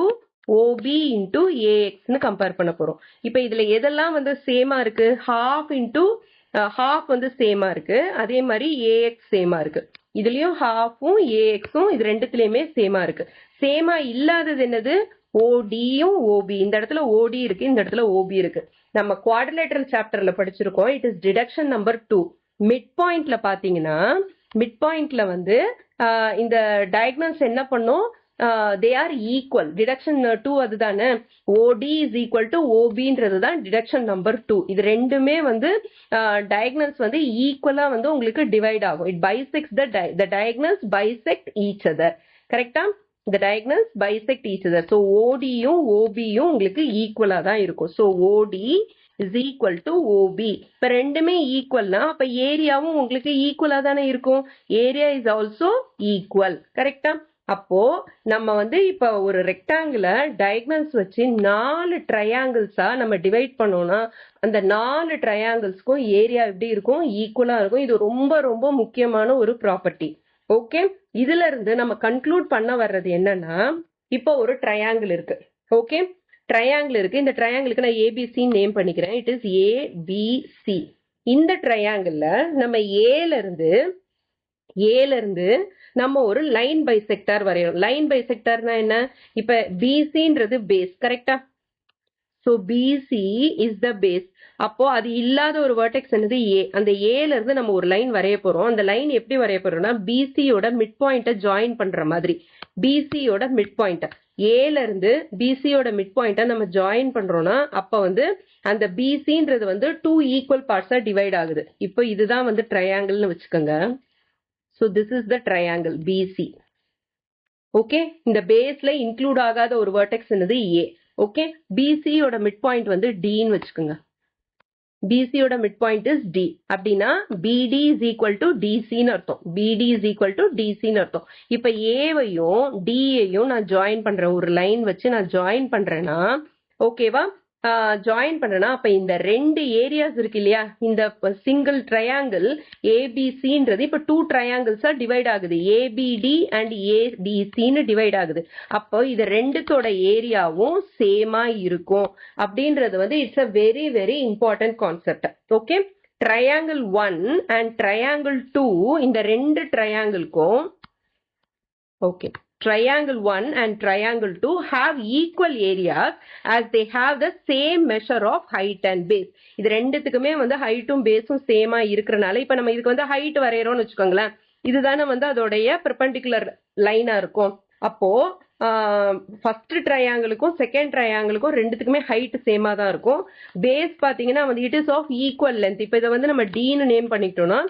[SPEAKER 1] OB into AXன்னு கம்பேர் பண்ண போறோம். இப்ப இதுல எதெல்லாம் வந்து சேமா இருக்கு? half வந்து சேமா இருக்கு. அதே மாதிரி AX சேமா இருக்கு. இதுலயும் halfம் AXம் இது ரெண்டுத்துலயுமே சேமா இருக்கு. சேமா இல்லாதது என்னது? ODயும் OB. இந்த இடத்துல OD இருக்கு, இந்த இடத்துல OB இருக்கு. நம்ம குவாட்ரிலேட்டரல் சாப்டர்ல படிச்சிருக்கோம். It is deduction number 2. Mid பாயிண்ட்ல பாத்தீங்கன்னா மிட் பாயிண்ட்ல வந்து இந்த டயகனல்ஸ் என்ன பண்ணும்? they are equal. டிடக்ஷன் 2 அதுதானே. OD is equal to OBன்றது தான் டிடக்ஷன் நம்பர் 2. இது ரெண்டுமே வந்து டயகனல்ஸ் வந்து ஈக்குவலா வந்து உங்களுக்கு டிவைட் ஆகும். It bisects the diagonals bisect each other. கரெக்டா? the diagonals bisect each other. So OD-யும் OB-யும் உங்களுக்கு ஈக்குவலா தான் இருக்கும். So OD is equal to OB. இப்ப ரெண்டுமே ஈக்குவல்னா அப்ப ஏரியாவும் உங்களுக்கு ஈக்குவலா தானே இருக்கும். Area is also equal. கரெக்டா? அப்போ நம்ம வந்து இப்ப ஒரு ரெக்டாங்கிள டயகனல்ஸ் வச்சு 4 ட்ரையாங்கிள்ஸா நம்ம டிவைட் பண்ணோம்னா அந்த 4 ட்ரையாங்கிள்ஸ்க்கும் ஏரியா எப்படி இருக்கும்? ஈக்குவலா இருக்கும். இது ரொம்ப ரொம்ப முக்கியமான ஒரு ப்ராப்பர்ட்டி. ஓகே, இதுல இருந்து நம்ம கன்க்ளூட் பண்ண வர்றது என்னன்னா, இப்போ ஒரு ட்ரையாங்கிள் இருக்கு. ஓகே, ட்ரையாங்கிள் இருக்கு. இந்த ட்ரையாங்கிளுக்கு நான் ஏபிசி நேம் பண்ணிக்கிறேன். It is ABC. இந்த ட்ரையாங்கிள்ல நம்ம ஏல இருந்து நம்ம ஒரு லைன் பைசெக்டார் வரையறோம். லைன் பைசெக்டார்னா என்ன? இப்ப பிசின்றது பேஸ். கரெக்டா? So BC is the base. அப்போ அது இல்லாத ஒரு வெர்டெக்ஸ் என்னது? ஏ. அந்த ஏல இருந்து நம்ம ஒரு லைன் வரைய போறோம். அந்த லைன் எப்படி வரைய போறோம்னா பிசியோட மிட் பாயிண்ட ஜாயின் பண்ற மாதிரி. பிசியோட மிட் பாயிண்ட் ஏல இருந்து பிசியோட மிட் பாயிண்ட நம்ம ஜாயின் பண்றோம்னா அப்ப வந்து அந்த பிசின்றது வந்து 2 ஈக்குவல் பார்ட்ஸா டிவைட் ஆகுது. இப்போ இதுதான் வந்து ட்ரையாங்கிள்னு வச்சுக்கோங்க. So this is the triangle BC. Okay, இந்த பேஸ்ல இன்க்ளூட் ஆகாத ஒரு வெர்டெக்ஸ் என்னது? ஏ. ஓகே, பிசி யோட மிட் பாயிண்ட் வந்து டின்னு வச்சுக்கோங்க. பிசி யோட மிட் பாயிண்ட் இஸ் டி. அப்படின்னா பிடி இஸ் ஈக்குவல் டு டிசின்னு அர்த்தம். பிடி இஸ் ஈக்குவல் டு டிசின்னு அர்த்தம். இப்ப ஏவையும் டியையும் நான் ஜாயின் பண்றேன். ஒரு லைன் வச்சு நான் ஜாயின் பண்றேன்னா ஓகேவா? ஜாயின் பண்ணனா அப்ப இந்த ரெண்டு ஏரியாஸ் இருக்கு இல்லையா? இந்த சிங்கிள் ட்ரையாங்கிள் ஏபிசின்றது இப்ப 2 ட்ரையாங்கிள்ஸா டிவைட் ஆகுது. ஏபிடி அண்ட் ஏடிசின்னு டிவைட் ஆகுது. அப்போ இது ரெண்டுத்தோட ஏரியாவும் சேமா இருக்கும் அப்படின்றது வந்து it's a very very important concept. Okay, triangle 1 and triangle 2 இந்த ரெண்டு ட்ரையாங்கிள்க்கும் okay triangle 1 and triangle 2 have equal areas as they have the same measure of height and base. இது ரெண்டுத்துக்குமே வந்து ஹைட்டும் பேஸும் சேமா இருக்கறனால இப்ப நம்ம இதுக்கு வந்து ஹைட் வரையறோம்னு வெச்சுக்கோங்களேன். இதுதானே வந்து அதோடைய பெர்பெண்டிகுலர் லைனா இருக்கும். அப்போ ஃபர்ஸ்ட் ட்ரையாங்கிளுக்கும் செகண்ட் ட்ரையாங்கிளுக்கும் ரெண்டுத்துக்குமே ஹைட் சேமா தான் இருக்கும். பேஸ் பாத்தீங்கன்னா வந்து it is of equal length. இப்ப இதை வந்து நம்ம டின்னு நேம் பண்ணிக்கிட்டோம்னா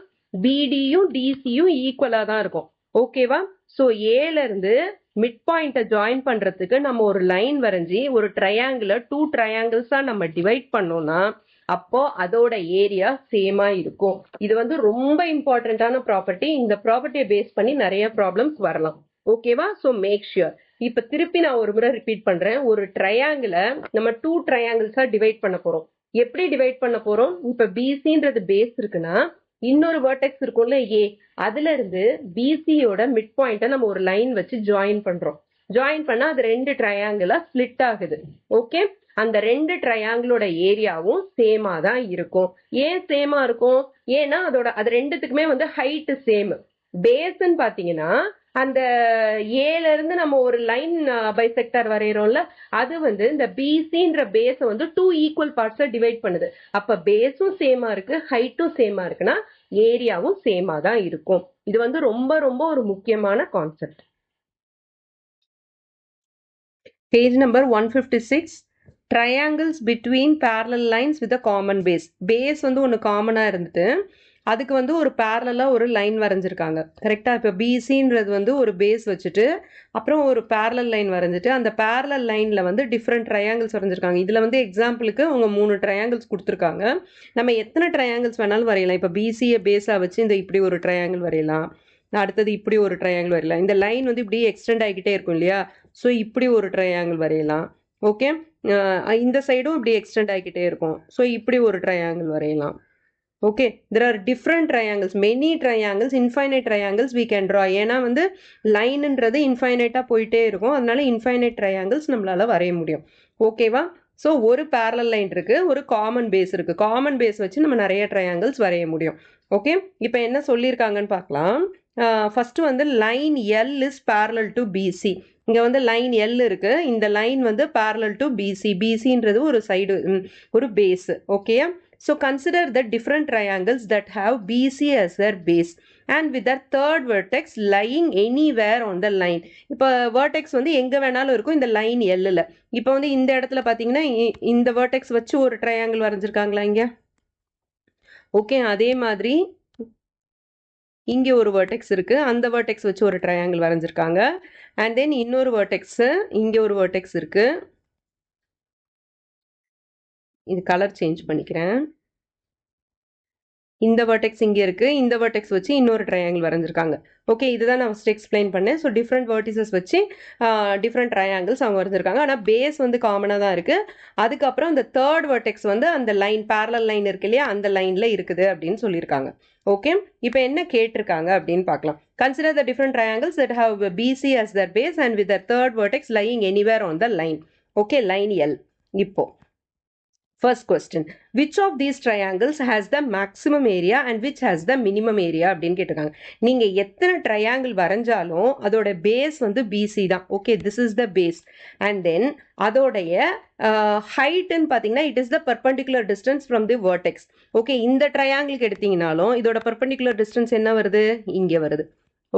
[SPEAKER 1] பிடியும் டிசியும் ஈக்குவலா தான் இருக்கும். ஓகேவா? சோ ஏல இருந்து மிட் பாயிண்ட ஜாயின் பண்றதுக்கு நம்ம ஒரு லைன் வரைஞ்சி ஒரு ட்ரையாங்கிள 2 ட்ரையாங்கிள்ஸா நம்ம டிவைட் பண்ணோம்னா அப்போ அதோட ஏரியா சேமா இருக்கும். இது வந்து ரொம்ப இம்பார்ட்டன்டான ப்ராப்பர்ட்டி. இந்த ப்ராப்பர்ட்டியை பேஸ் பண்ணி நிறைய ப்ராப்ளம்ஸ் வரலாம். ஓகேவா? So make sure. இப்ப திருப்பி நான் ஒரு முறை ரிப்பீட் பண்றேன். ஒரு ட்ரையாங்கிள நம்ம 2 ட்ரையாங்கிள்ஸா டிவைட் பண்ண போறோம். எப்படி டிவைட் பண்ண போறோம்? இப்ப பிசின்றது பேஸ் இருக்குன்னா இன்னொரு வெர்டெக்ஸ் இருக்கும்ல ஏ, அதுல இருந்து பிசியோட மிட் பாயிண்ட நம்ம ஒரு லைன் வச்சு ஜாயின் பண்றோம். ஜாயின் பண்ணா அது ரெண்டு ட்ரையாங்கிளா ஸ்பிளிட் ஆகுது. ஓகே, அந்த ரெண்டு ட்ரையாங்கிளோட ஏரியாவும் சேமா தான் இருக்கும். ஏன் சேமா இருக்கும்? ஏன்னா அது ரெண்டுத்துக்குமே வந்து ஹைட் சேம். பேஸ்ன்னு பாத்தீங்கன்னா அந்த ஏல இருந்து நம்ம ஒரு லைன் பைசெக்டார் வரையறோம்ல, அது வந்து இந்த பிசின்ற பேஸ வந்து 2 ஈக்குவல் பார்ட்ஸா டிவைட் பண்ணுது. அப்ப பேஸும் சேமா இருக்கு, ஹைட்டும் சேமா இருக்குன்னா ஏரியாவும் சேமா தான் இருக்கும். இது வந்து ரொம்ப ரொம்ப ஒரு முக்கியமான concept. Page number 156. Triangles between parallel lines with a common base. Base வந்து ஒன்று காமனா இருந்துட்டு அதுக்கு வந்து ஒரு பேரலா ஒரு லைன் வரைஞ்சிருக்காங்க. கரெக்டா? இப்போ பிசின்றது வந்து ஒரு பேஸ் வச்சுட்டு அப்புறம் ஒரு பேரலல் லைன் வரைஞ்சிட்டு அந்த பேரலல் லைன்ல வந்து டிஃப்ரெண்ட் ட்ரையாங்கிள்ஸ் வரைஞ்சிருக்காங்க. இதுல வந்து எக்ஸாம்பிளுக்கு அவங்க 3 ட்ரையாங்கிள்ஸ் கொடுத்துருக்காங்க. நம்ம எத்தனை ட்ரையாங்கிள்ஸ் வேணாலும் வரையலாம். இப்போ பிசியை பேஸா வச்சு இந்த இப்படி ஒரு ட்ரையாங்கிள் வரையலாம், அடுத்தது இப்படி ஒரு ட்ரையாங்கிள் வரையலாம். இந்த லைன் வந்து இப்படி எக்ஸ்டெண்ட் ஆகிக்கிட்டே இருக்கும் இல்லையா? ஸோ இப்படி ஒரு ட்ரையாங்கிள் வரையலாம். ஓகே, இந்த சைடும் இப்படி எக்ஸ்டெண்ட் ஆகிக்கிட்டே இருக்கும். ஸோ இப்படி ஒரு ட்ரையாங்கிள் வரையலாம். Okay, there are different triangles, many triangles, infinite triangles we can draw. ஏன்னா வந்து லைன்ன்றது இன்ஃபைனைட்டா போயிட்டே இருக்கும். அதனால இன்ஃபைனைட் ட்ரையாங்கிள்ஸ் நம்மளால வரைய முடியும். ஓகேவா? ஸோ ஒரு பேரலல் லைன் இருக்கு, ஒரு காமன் பேஸ் இருக்கு. காமன் பேஸ் வச்சு நம்ம நிறைய ட்ரையாங்கிள்ஸ் வரைய முடியும். ஓகே, இப்போ என்ன சொல்லியிருக்காங்கன்னு பார்க்கலாம். ஃபர்ஸ்ட் வந்து line L is parallel to BC. இங்க வந்து லைன் எல் இருக்கு. இந்த லைன் வந்து பேரலல் டு பிசி. பிசின்றது ஒரு சைடு, ஒரு base. Okay, so consider the different triangles that have BC as their base and with their third vertex lying anywhere on the line. இப்போ vertex வந்து எங்க வேணாலும் இருக்கும் இந்த லைன் எல்ல. இப்போ வந்து இந்த இடத்துல பாத்தீங்கன்னா இந்த vertex வச்சு ஒரு ட்ரையாங்கிள் வரைஞ்சிருக்காங்களா இங்க? ஓகே, அதே மாதிரி இங்கே ஒரு வெர்டெக்ஸ் இருக்குது, அந்த வெர்டெக்ஸ் வச்சு ஒரு ட்ரையாங்கிள் வரைஞ்சிருக்காங்க. அண்ட் தென் இன்னொரு வெர்டெக்ஸு, இங்கே ஒரு வெர்டெக்ஸ் இருக்குது. இது கலர் சேஞ்ச் பண்ணிக்கிறேன். இந்த வெர்டெக்ஸ் இங்கே இருக்குது, இந்த வெர்டெக்ஸ் வச்சு இன்னொரு ட்ரையாங்கிள் வரைஞ்சிருக்காங்க. ஓகே, இதுதான் நான் ஃபஸ்ட் எக்ஸ்பிளைன் பண்ணேன். ஸோ டிஃப்ரெண்ட் வெர்டிசஸ் வச்சு டிஃப்ரெண்ட் ட்ரையாங்கிள்ஸ் அவங்க வரைஞ்சிருக்காங்க. ஆனால் பேஸ் வந்து காமனாக தான் இருக்குது. அதுக்கப்புறம் இந்த தேர்ட் வெர்டெக்ஸ் வந்து அந்த லைன் பேரலல் லைன் இருக்கு இல்லையா, அந்த லைனில் இருக்குது அப்படின்னு சொல்லியிருக்காங்க. ஓகே, இப்போ என்ன கேட்டிருக்காங்க அப்படின்னு பார்க்கலாம். Consider the different triangles that have BC as their base and with the third vertex lying anywhere on the line. Okay, line L. இப்போ first question, which of these triangles has the maximum area and which has the minimum area அப்படின்னு கேட்டிருக்காங்க. நீங்க எத்தனை triangle வரைஞ்சாலும் அதோட base வந்து BC தான். Okay, this is the base. And then அதோடைய ஹைட்னு பார்த்தீங்கன்னா it is the perpendicular distance from the vertex. Okay, இந்த ட்ரையாங்கிளுக்கு எடுத்தீங்கனாலும் இதோட பர்பண்டிகுலர் டிஸ்டன்ஸ் என்ன வருது, இங்கே வருது.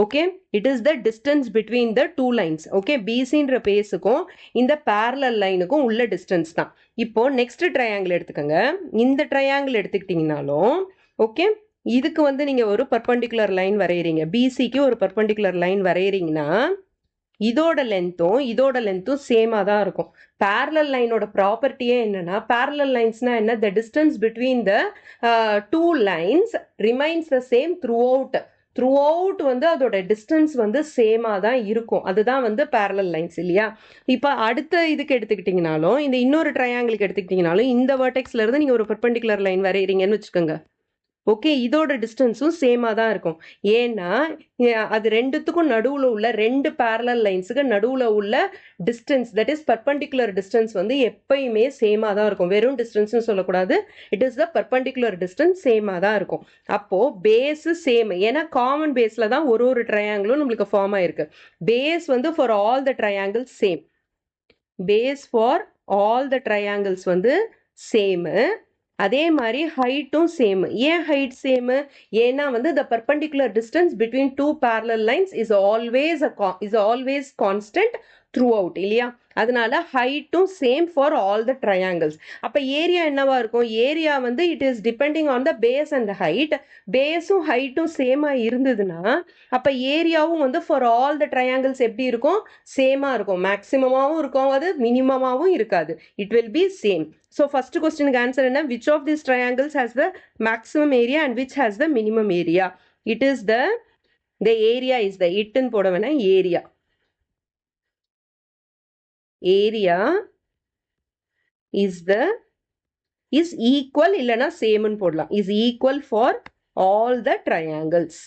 [SPEAKER 1] Okay, it is the distance between the two lines. Okay, பிசின்ற பேஸுக்கும் இந்த பேரலல் லைனுக்கும் உள்ள டிஸ்டன்ஸ் தான். இப்போ நெக்ஸ்ட் ட்ரையாங்கிள் எடுத்துக்கோங்க. இந்த ட்ரையாங்கிள் எடுத்துக்கிட்டிங்கனாலும் ஓகே, இதுக்கு வந்து நீங்கள் ஒரு பர்பண்டிகுலர் லைன் வரைகிறீங்க, பிசிக்கு ஒரு பர்பண்டிகுலர் லைன் வரைகிறீங்கன்னா இதோட லென்த்தும் சேமாக தான் இருக்கும். பேரலல் லைனோட ப்ராப்பர்ட்டியே என்னன்னா, பேரலல் லைன்ஸ்னா என்ன, the distance between the two lines remains the same throughout வந்து அதோட டிஸ்டன்ஸ் வந்து சேமாக தான் இருக்கும். அதுதான் வந்து பேரலல் லைன்ஸ் இல்லையா. இப்போ அடுத்த இதுக்கு எடுத்துக்கிட்டிங்கனாலும், இந்த இன்னொரு ட்ரையாங்கிளுக்கு எடுத்துக்கிட்டிங்கனாலும் இந்த வெர்டெக்ஸ்ல இருந்து நீங்கள் ஒரு பர்பண்டிகுலர் லைன் வரைகிறீங்கன்னு வச்சுக்கோங்க. ஓகே, இதோட டிஸ்டன்ஸும் சேமாக தான் இருக்கும். ஏன்னா அது ரெண்டுத்துக்கும் நடுவில் உள்ள ரெண்டு பேரலல் லைன்ஸுக்கு நடுவில் உள்ள distance, that is perpendicular distance வந்து எப்பயுமே சேமாக தான் இருக்கும். வெறும் டிஸ்டன்ஸ்னு சொல்லக்கூடாது, it is the perpendicular distance சேமாக தான் இருக்கும். அப்போது பேஸு சேம், ஏன்னா காமன் பேஸில் தான் ஒரு ட்ரையாங்கிளும் நம்மளுக்கு ஃபார்ம் ஆயிருக்கு. பேஸ் வந்து for all the triangles same. Base for all the triangles வந்து சேமு. அதே மாதிரி ஹைட்டும் சேம். ஏன் ஹைட் சேமு, ஏன்னா வந்து the perpendicular distance between two parallel lines is always constant throughout இல்லையா. அதனால ஹைட்டும் same for all the triangles. அப்போ ஏரியா என்னவா இருக்கும், ஏரியா வந்து it is depending on the base and height. பேஸும் ஹைட்டும் சேமாக இருந்ததுன்னா அப்போ ஏரியாவும் வந்து ஃபார் ஆல் த ட்ரையாங்கிள்ஸ் எப்படி இருக்கும், சேமாக இருக்கும். மேக்ஸிமமாகவும் இருக்கும், அது மினிமமாகவும் இருக்காது. It will B same. So first question answer என்ன, which of these triangles has the maximum area and which has the minimum area? It is the area is the it ன்னு போட வேணா, area is equal இல்லனா same ன்னு போடலாம், is equal for all the triangles.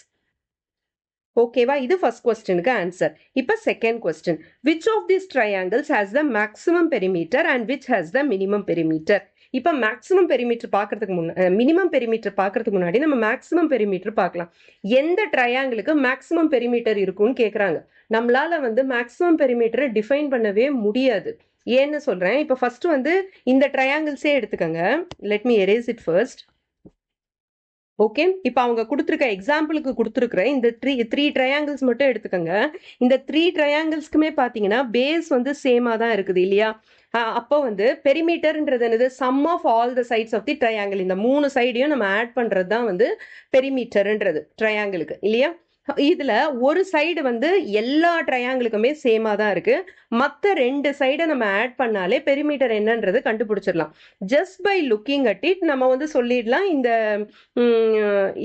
[SPEAKER 1] ஓகேவா, இது first கொஸ்டினுக்கு answer. இப்போ second question, which of this triangles has the maximum perimeter and which has the minimum perimeter. இப்போ மேக்ஸிமம் பெரிமீட்டர் பார்க்கறதுக்கு மினிமம் பெரிமீட்டர் பார்க்கறதுக்கு முன்னாடி நம்ம மேக்ஸிமம் பெரிமீட்டர் பார்க்கலாம். எந்த ட்ரையாங்கிளுக்கு மேக்ஸிமம் பெரிமீட்டர் இருக்குன்னு கேட்குறாங்க. நம்மளால வந்து மேக்ஸிமம் பெரிமீட்டரை டிஃபைன் பண்ணவே முடியாது. ஏன்னு சொல்கிறேன். இப்போ ஃபர்ஸ்ட் வந்து இந்த ட்ரையாங்கிள்ஸே எடுத்துக்கோங்க. Let me erase it first. Okay, இப்போ அவங்க கொடுத்துருக்க எக்ஸாம்பிளுக்கு கொடுத்துருக்குற இந்த த்ரீ ட்ரையாங்கிள்ஸ் மட்டும் எடுத்துக்கோங்க. இந்த த்ரீ ட்ரையாங்கிள்ஸ்க்குமே பார்த்தீங்கன்னா பேஸ் வந்து சேமாக தான் இருக்குது இல்லையா. அப்போ வந்து பெரிமீட்டர்ன்றது என்னது, sum of all the sides of the triangle. இந்த 3 சைடையும் நம்ம ஆட் பண்ணுறது தான் வந்து பெரிமீட்டர்ன்றது ட்ரையாங்கிளுக்கு இல்லையா. இதில் ஒரு சைடு வந்து எல்லா ட்ரையாங்கிளுக்குமே சேமாக தான் இருக்குது. மற்ற 2 சைடை நம்ம ஆட் பண்ணாலே பெரிமீட்டர் என்னன்றது கண்டுபிடிச்சிடலாம். Just by looking at it நம்ம வந்து சொல்லிடலாம். இந்த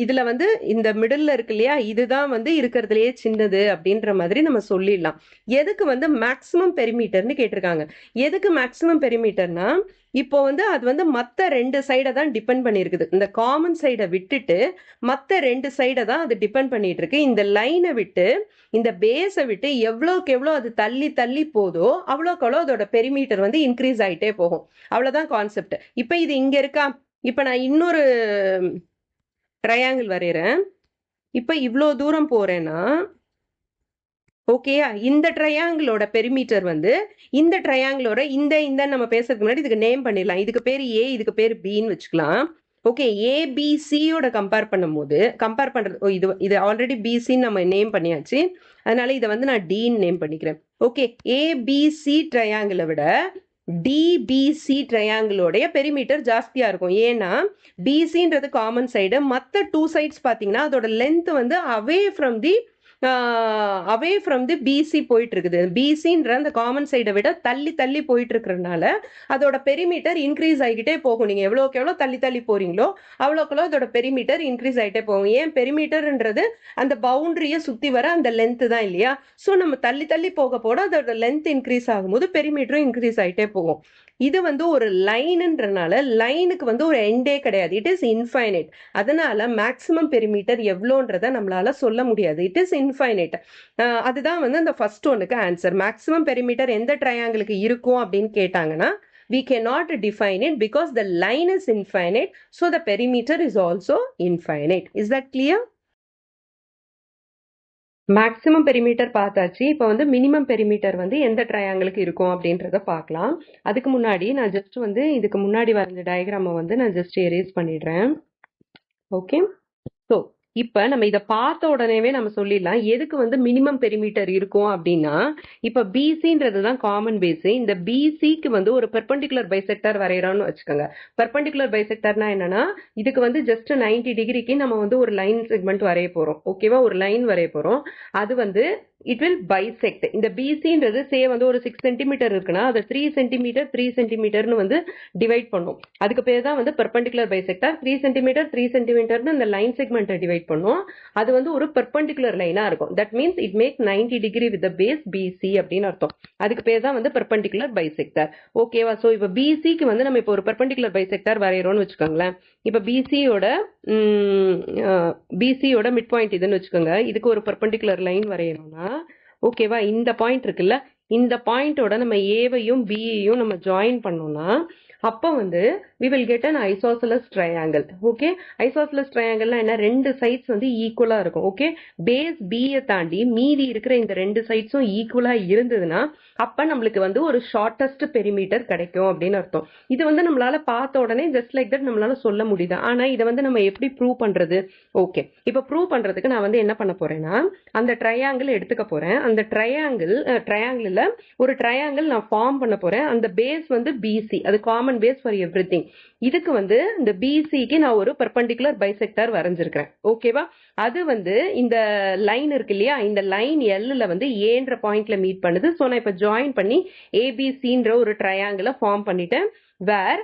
[SPEAKER 1] இதில் வந்து இந்த மிடில் இருக்கு இல்லையா, இதுதான் வந்து இருக்கிறதுலையே சின்னது அப்படின்ற மாதிரி நம்ம சொல்லிடலாம். எதுக்கு வந்து மேக்ஸிமம் பெரிமீட்டர்னு கேட்டிருக்காங்க. எதுக்கு மேக்ஸிமம் பெரிமீட்டர்னா, இப்போ வந்து அது வந்து மற்ற 2 சைடை தான் டிபெண்ட் பண்ணியிருக்குது. இந்த காமன் சைடை விட்டுட்டு மற்ற 2 சைடை தான் அது டிபெண்ட் பண்ணிட்டு இருக்கு. இந்த லைனை விட்டு இந்த பேஸை விட்டு எவ்வளோக்கு எவ்வளோ அது தள்ளி போதோ அவ்வளோக்கு அவ்வளோ அதோட பெரிமீட்டர் வந்து இன்க்ரீஸ் ஆகிட்டே போகும். அவ்வளோதான் கான்செப்ட். இப்போ இது இங்கே இருக்கா, இப்போ நான் இன்னொரு ட்ரையாங்கிள் வரைகிறேன். இப்போ இவ்வளோ தூரம் போகிறேன்னா ஓகேயா, இந்த ட்ரையாங்கிளோட பெரிமீட்டர் வந்து இந்த ட்ரையாங்கிளோட இந்த நம்ம பேசுறதுக்கு முன்னாடி இதுக்கு நேம் பண்ணிடலாம். இதுக்கு பேர் ஏ, இதுக்கு பேர் பின்னு வச்சுக்கலாம். ஓகே, ஏபிசியோட கம்பேர் பண்ணுறது இது ஆல்ரெடி பிசின்னு நம்ம நேம் பண்ணியாச்சு. அதனால இதை வந்து நான் டின்னு நேம் பண்ணிக்கிறேன். ஓகே, ஏபிசி ட்ரையாங்கிளை விட டிபிசி ட்ரையாங்கிளோடைய பெரிமீட்டர் ஜாஸ்தியாக இருக்கும். ஏன்னா டிசின்றது காமன் சைடு, மற்ற 2 சைட்ஸ் பார்த்தீங்கன்னா அதோட லென்த் வந்து அவே ஃப்ரம் தி பிசி போயிட்டு இருக்குது. பிசின்ற அந்த காமன் சைடை விட தள்ளி தள்ளி போயிட்டு இருக்கிறதுனால அதோட பெரிமீட்டர் இன்க்ரீஸ் ஆகிக்கிட்டே போகும். நீங்க எவ்வளோக்கு எவ்வளோ தள்ளி தள்ளி போறீங்களோ அவ்வளோக்கு அதோட பெரிமீட்டர் இன்க்ரீஸ் ஆகிட்டே போகும். ஏன் பெரிமீட்டர்ன்றது அந்த பவுண்டரியை சுற்றி வர அந்த லென்த் தான் இல்லையா? ஸோ நம்ம தள்ளி தள்ளி போக போட அதோட லென்த் இன்க்ரீஸ் ஆகும்போது பெரிமீட்டரும் இன்க்ரீஸ் ஆகிட்டே போகும். இது வந்து ஒரு லைனுன்றனால லைனுக்கு வந்து ஒரு எண்டே கிடையாது. It is infinite. அதனால மேக்ஸிமம் பெரிமீட்டர் எவ்வளோன்றதை நம்மளால சொல்ல முடியாது. It is infinite. அதுதான் வந்து அந்த ஃபர்ஸ்ட் ஒன்னுக்கு ஆன்சர். மேக்ஸிமம் பெரிமீட்டர் எந்த ட்ரையாங்கிளுக்கு இருக்கும் அப்படின்னு கேட்டாங்கன்னா we cannot define it because the line is infinite, so the perimeter is also infinite. Is that clear? Maximum perimeter பார்த்தாச்சு. இப்போ வந்து மினிமம் பெரிமீட்டர் வந்து எந்த ட்ரையாங்கிளுக்கு இருக்கும் அப்படின்றத பார்க்கலாம். அதுக்கு முன்னாடி நான் ஜஸ்ட் வந்து இதுக்கு முன்னாடி வரைஞ்ச டயக்ராமை வந்து நான் ஜஸ்ட் எரேஸ் பண்ணிடுறேன். ஓகே, ஸோ இப்போ நம்ம இதை பார்த்த உடனேவே நம்ம சொல்லிடலாம் எதுக்கு வந்து மினிமம் பெரிமீட்டர் இருக்கும் அப்படின்னா, இப்போ பிசின்றது தான் காமன் பேஸ். இந்த பிசிக்கு வந்து ஒரு பெர்பெண்டிகுலர் பைசெக்டார் வரைகிறோம்னு வச்சுக்கோங்க. பெர்பெண்டிகுலர் பைசெக்டார்னா என்னன்னா, இதுக்கு வந்து ஜஸ்ட் 90 டிகிரிக்கு நம்ம வந்து ஒரு லைன் செக்மெண்ட் வரைய போறோம். ஓகேவா, ஒரு லைன் வரைய போறோம். அது வந்து இட் வில் பைசெக்ட். இந்த பிசின்றது சே வந்து ஒரு 6 சென்டிமீட்டர் இருக்குன்னா அதை 3 சென்டிமீட்டர் 3 சென்டிமீட்டர்னு வந்து டிவைட் பண்ணும். அதுக்கு பேர் தான் வந்து பெர்பெண்டிகுலர் பைசெக்டார். 3 சென்டிமீட்டர் 3 சென்டிமீட்டர்னு இந்த லைன் செக்மெண்ட்டை டிவைட் பண்ணும். அது வந்து ஒரு பெர்பெண்டிகுலர் லைனா இருக்கும். That means it make 90 degree with the base BC அப்படின்னு அர்த்தம். அதுக்கு பேர் தான் வந்து பெர்பெண்டிகுலர் பைசெக்டார். ஓகேவா? ஸோ இப்போ பிசிக்கு வந்து நம்ம இப்போ ஒரு பெர்பெண்டிகுலர் பைசெக்டார் வரைகிறோம்னு வச்சுக்கோங்களேன். இப்போ பிசியோட மிட் பாயிண்ட் இதுன்னு வச்சுக்கோங்க. இதுக்கு ஒரு பெர்பெண்டிகுலர் லைன் வரையணும்னா, ஓகேவா, இந்த பாயிண்ட் இருக்குல்ல, இந்த பாயிண்டோட நம்ம ஏவையும் பியையும் நம்ம ஜாயின் பண்ணோம்னா அப்போ வந்து we will get an isosceles triangle. Okay, isosceles ட்ரையாங்கிள்னா என்ன? ரெண்டு சைட்ஸ் வந்து ஈக்குவலா இருக்கும். ஓகே, பேஸ் பியை தாண்டி மீதி இருக்கிற இந்த ரெண்டு சைட்ஸும் ஈக்குவலா இருந்ததுன்னா அப்ப நம்மளுக்கு வந்து ஒரு ஷார்டஸ்ட் பெரிமீட்டர் கிடைக்கும் அப்படின்னு அர்த்தம். இது வந்து நம்மளால பார்த்த உடனே ஜஸ்ட் லைக் தட் நம்மளால சொல்ல முடியுது. ஆனா இதை வந்து நம்ம எப்படி ப்ரூவ் பண்றது? ஓகே, இப்ப ப்ரூவ் பண்றதுக்கு நான் வந்து என்ன பண்ண போறேன்னா, அந்த ட்ரையாங்கிள் எடுத்துக்க போறேன். அந்த ட்ரையாங்கிள் ஒரு ட்ரையாங்கிள் நான் ஃபார்ம் பண்ண போறேன். அந்த பேஸ் வந்து பிசி, அது காமன் பேஸ் ஃபார் எவ்ரிதிங். இதுக்கு வந்து இந்த பிசிக்கு நான் ஒரு பெர்பெண்டிகுலர் பைசெக்டார் வரைஞ்சிருக்கிறேன். ஓகேவா, அது வந்து இந்த லைன் இருக்கு இல்லையா, இந்த லைன் எல்ல வந்து ஏன்ற பாயிண்ட்ல மீட் பண்ணுது. ஸோ நான் இப்ப ஜாயின் பண்ணி ஏபிசின்ற ஒரு ட்ரையாங்கிளை ஃபார்ம் பண்ணிட்டேன். வேர்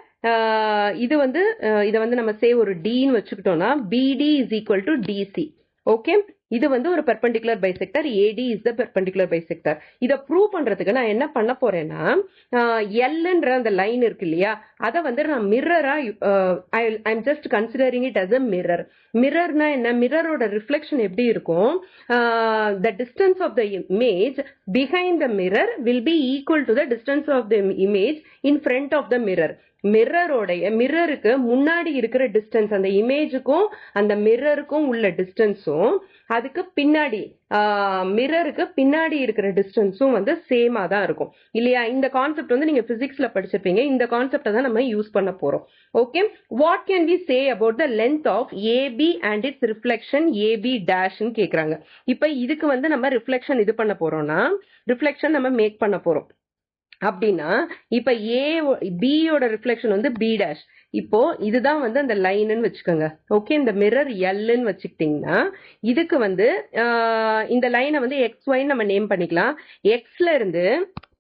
[SPEAKER 1] இது வந்து இதை வந்து நம்ம சே ஒரு டின்னு வச்சுக்கிட்டோம்னா BD is equal to DC. Okay, இது வந்து ஒரு perpendicular bisector. AD is the perpendicular bisector. இதை ப்ரூவ் பண்றதுக்கு நான் என்ன பண்ண போறேன்னா, எல்ன்ற அந்த லைன் இருக்கு இல்லையா, அதை வந்து நான் மிரரா I am just considering it as a mirror. மிரர்னா என்ன? மிரரோட ரிஃப்ளெக்ஷன் எப்படி இருக்கும்? The distance of the image behind the mirror will be equal to the distance of the image in front of the mirror. மிரருக்கு முன்னாடி இருக்கிற distance, அந்த இமேஜுக்கும் அந்த மிரருக்கும் உள்ள டிஸ்டன்ஸும் அதுக்கு பின்னாடி மிரருக்கு பின்னாடி இருக்கிற டிஸ்டன்ஸும் வந்து சேமா தான் இருக்கும் இல்லையா? இந்த கான்செப்ட் வந்து நீங்க பிசிக்ஸ்ல படிச்சிருப்பீங்க. இந்த கான்செப்டை தான் நம்ம யூஸ் பண்ண போறோம். Okay, what can we say about the length of AB and its reflection AB டேஷ்னு கேக்குறாங்க. இப்ப இதுக்கு வந்து நம்ம ரிஃப்ளெக்ஷன் இது பண்ண போறோம்னா, ரிஃப்ளெக்ஷன் நம்ம மேக் பண்ண போறோம் அப்படின்னா, இப்ப பியோட ரிஃப்ளெக்ஷன் வந்து பி டேஷ். இப்போ இதுதான் வந்து அந்த லைன்னு வச்சுக்கோங்க. ஓகே, இந்த மிரர் எல்ன்னு வச்சுக்கிட்டீங்கன்னா இதுக்கு வந்து இந்த லைனை வந்து எக்ஸ் ஒய் நம்ம நேம் பண்ணிக்கலாம். எக்ஸ்ல இருந்து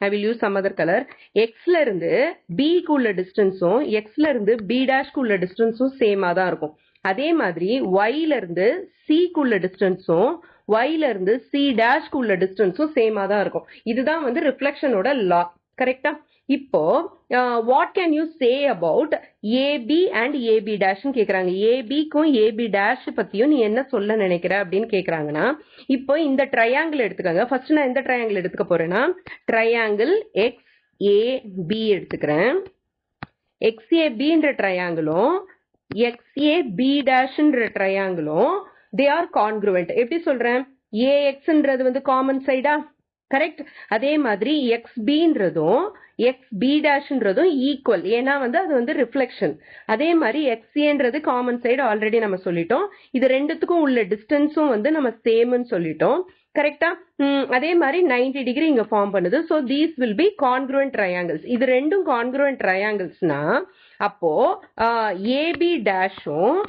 [SPEAKER 1] I will use some other color. எக்ஸ்ல இருந்து பிக்கு உள்ள டிஸ்டன்ஸும் எக்ஸ்ல இருந்து பி டேஷ்க்கு உள்ள டிஸ்டன்ஸும் சேமா தான் இருக்கும். அதே மாதிரி ஒய்ல இருந்து சிக்கு உள்ள டிஸ்டன்ஸும் ஒய்ல இருந்து சி டேஷ்க்கு உள்ள டிஸ்டன்ஸும் சேமா தான் இருக்கும். இதுதான் வந்து ரிஃப்ளெக்ஷனோட லா. கரெக்டா? இப்போ what can you say about AB and AB டேஷ்னு கேக்குறாங்க. ஏபிக்கும் ஏபி டேஷ் பத்தியும் நீ என்ன சொல்ல நினைக்கிற அப்படின்னு கேக்குறாங்கன்னா, இப்போ இந்த ட்ரையாங்கிள் எடுத்துக்கோங்க. ஃபர்ஸ்ட் நான் எந்த ட்ரையாங்கிள் எடுத்துக்க போறேன்னா, ட்ரையாங்கிள் எக்ஸ் ஏ பி எடுத்துக்கிறேன். எக்ஸ்ஏபின்ற ட்ரையாங்கிளும் எக்ஸ்ஏ பி டேஷ்ன்ற ட்ரையாங்கிளும் தே ஆர் கான்க்ருவென்ட். எப்படி சொல்றேன்? ஏஎக்ஸ்ன்றது வந்து காமன் சைடா, கரெக்ட்? அதே மாதிரி எக்ஸ்பின்றதும் எக்ஸ்பி டேஷ்ன்றதும் ஈக்குவல். ஏன்னா வந்து அது வந்து ரிஃப்ளெக்ஷன். அதே மாதிரி எக்ஸ்ஏன்றது காமன் சைடு ஆல்ரெடி நம்ம சொல்லிட்டோம். இது ரெண்டுத்துக்கும் உள்ள டிஸ்டன்ஸும் வந்து நம்ம சேம்னு சொல்லிட்டோம். கரெக்டா? அதே மாதிரி 90 டிகிரி இங்க ஃபார்ம் பண்ணுது. So these will be congruent triangles. இது ரெண்டும் கான்க்ருவன்ட் ட்ரையாங்கிள்ஸ்னா அப்போ ஏபி டேஷும்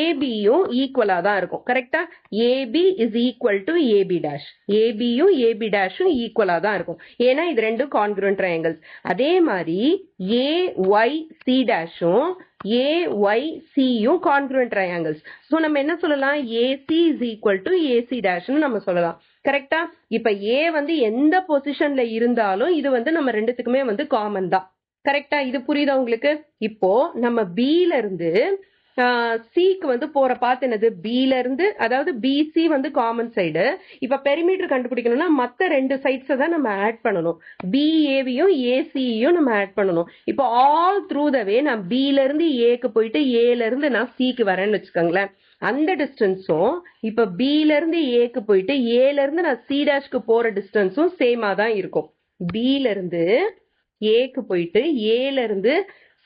[SPEAKER 1] ஏபியும் ஈக்குவலா தான் இருக்கும். கரெக்டா? AB is equal to AB dash. ஏபியும் ஏபி டேஷும் ஈக்குவலா தான் இருக்கும். ஏன்னா இது ரெண்டும் கான்க்ருவன்ட் ட்ரையாங்கிள்ஸ். அதே மாதிரி ஏஒய்சி டேஷும் ஏஒய்சியும் கான்க்ருவன்ட் ட்ரையாங்கிள்ஸ். ஸோ நம்ம என்ன சொல்லலாம்? AC is equal to AC டேஷ்னு நம்ம சொல்லலாம். கரெக்டா? இப்ப ஏ வந்து எந்த பொசிஷன்ல இருந்தாலும் இது வந்து நம்ம ரெண்டுத்துக்குமே வந்து காமன் தான். கரெக்டா? இது புரியுதா உங்களுக்கு? இப்போ நம்ம பில இருந்து சிக்கு வந்து போற பாத் என்னது? பில இருந்து, அதாவது பிசி வந்து காமன் சைடு. இப்ப பெரிமீட்டர் கண்டுபிடிக்கணும்னா மத்த ரெண்டு சைட்ஸை தான் நம்ம ஆட் பண்ணணும். பிஏவியும் ஏசியும் நம்ம ஆட் பண்ணணும். இப்போ ஆல் த்ரூ த வே நான் பில இருந்து ஏக்கு போயிட்டு ஏல இருந்து நான் சிக்கு வரேன்னு வச்சுக்கோங்களேன். அந்த டிஸ்டன்ஸும் இப்ப பில இருந்து ஏக்கு போயிட்டு ஏல இருந்து நான் சி டேஷ்க்கு போற டிஸ்டன்ஸும் சேமா தான் இருக்கும். பில இருந்து ஏக்கு போயிட்டு ஏல இருந்து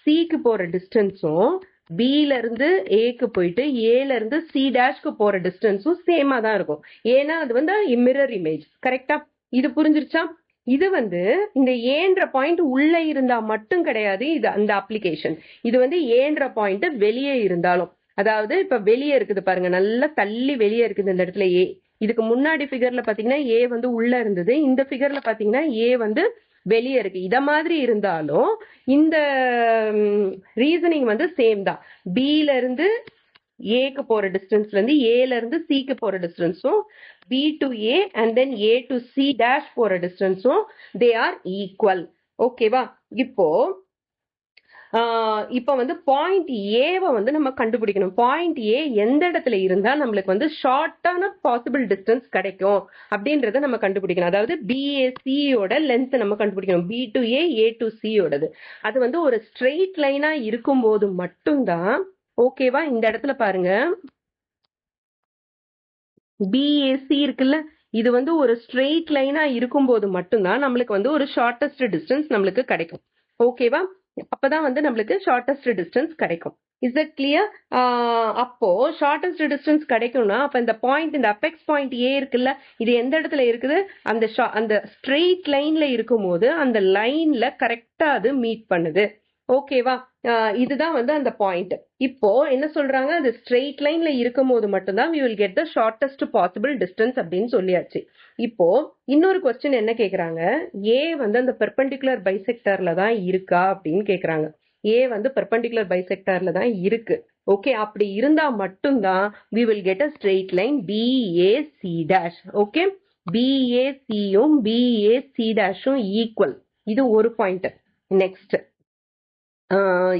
[SPEAKER 1] சிக்கு போற டிஸ்டன்ஸும் பில இருந்து ஏக்கு போயிட்டு ஏல இருந்து சி டேஷ்க்கு போற டிஸ்டன்ஸும் சேமா தான் இருக்கும். ஏன்னா அது வந்து மிரர் இமேஜ். கரெக்டா? இது புரிஞ்சிருச்சா? இது வந்து இந்த ஏன்ற பாயிண்ட் உள்ள இருந்தா மட்டும் கிடையாது இது அந்த அப்ளிகேஷன். இது வந்து ஏன்ற பாயிண்ட் வெளியே இருந்தாலும், அதாவது இப்ப வெளியே இருக்குது பாருங்க, நல்லா தள்ளி வெளியே இருக்குது இந்த இடத்துல ஏ. இதுக்கு முன்னாடி ஃபிகர்ல பாத்தீங்கன்னா ஏ வந்து உள்ள இருந்தது. இந்த ஃபிகர்ல பாத்தீங்கன்னா ஏ வந்து வெளியே இருக்கு. இத மாதிரி இருந்தாலும் இந்த ரீசனிங் வந்து சேம் தான். பில இருந்து ஏக்கு போற டிஸ்டன்ஸ்ல இருந்து ஏல இருந்து சிக்கு போற டிஸ்டன்ஸும் B to A and then A to C dash போற டிஸ்டன்ஸும் தே ஆர் ஈக்குவல். ஓகேவா? இப்போ வந்து பாயிண்ட் ஏவை வந்து நம்ம கண்டுபிடிக்கணும். பாயிண்ட் ஏ எந்த இடத்துல இருந்தா நம்மளுக்கு வந்து ஷார்ட்டான பாசிபிள் டிஸ்டன்ஸ் கிடைக்கும் அப்படின்றத நம்ம கண்டுபிடிக்கணும். அதாவது பிஏசியோட லென்த் நம்ம கண்டுபிடிக்கணும். B to A, A to சியோடது. அது வந்து ஒரு ஸ்ட்ரெயிட் லைனா இருக்கும்போது மட்டும்தான். ஓகேவா? இந்த இடத்துல பாருங்க, பிஏசி இருக்குல்ல, இது வந்து ஒரு ஸ்ட்ரெயிட் லைனா இருக்கும்போது மட்டும்தான் நம்மளுக்கு வந்து ஒரு ஷார்டஸ்ட் டிஸ்டன்ஸ் நம்மளுக்கு கிடைக்கும். ஓகேவா? அப்பதான் வந்து நம்மளுக்கு ஷார்டஸ்ட் டிஸ்டன்ஸ் கிடைக்கும். Is that clear? அப்போ ஷார்டஸ்ட் டிஸ்டன்ஸ் கிடைக்கும்னா அப்ப இந்த பாயிண்ட், இந்த அபெக்ஸ் பாயிண்ட் ஏ இருக்குல்ல, இது எந்த இடத்துல இருக்குது? அந்த ஸ்ட்ரெயிட் லைன்ல இருக்கும்போது அந்த லைன்ல கரெக்டா அது மீட் பண்ணுது. ஓகேவா? இதுதான் வந்து அந்த பாயிண்ட். இப்போ என்ன சொல்றாங்க? அது ஸ்ட்ரெயிட் லைன்ல இருக்கும் போது மட்டும்தான் we will get the shortest possible distance அப்படின்னு சொல்லியாச்சு. இப்போ இன்னொரு கொஸ்டின் என்ன கேக்குறாங்க? ஏ வந்து அந்த பெர்பெண்டிகுலர் பைசெக்டர்ல தான் இருக்கா அப்படின்னு கேக்குறாங்க. ஏ வந்து பெர்பெண்டிகுலர் பைசெக்டர்ல தான் இருக்கு. ஓகே, அப்படி இருந்தா மட்டும்தான் we will get a straight line BAC dash. Okay, BACயும் BAC dashும் ஈக்குவல். இது ஒரு பாயிண்ட். நெக்ஸ்ட்,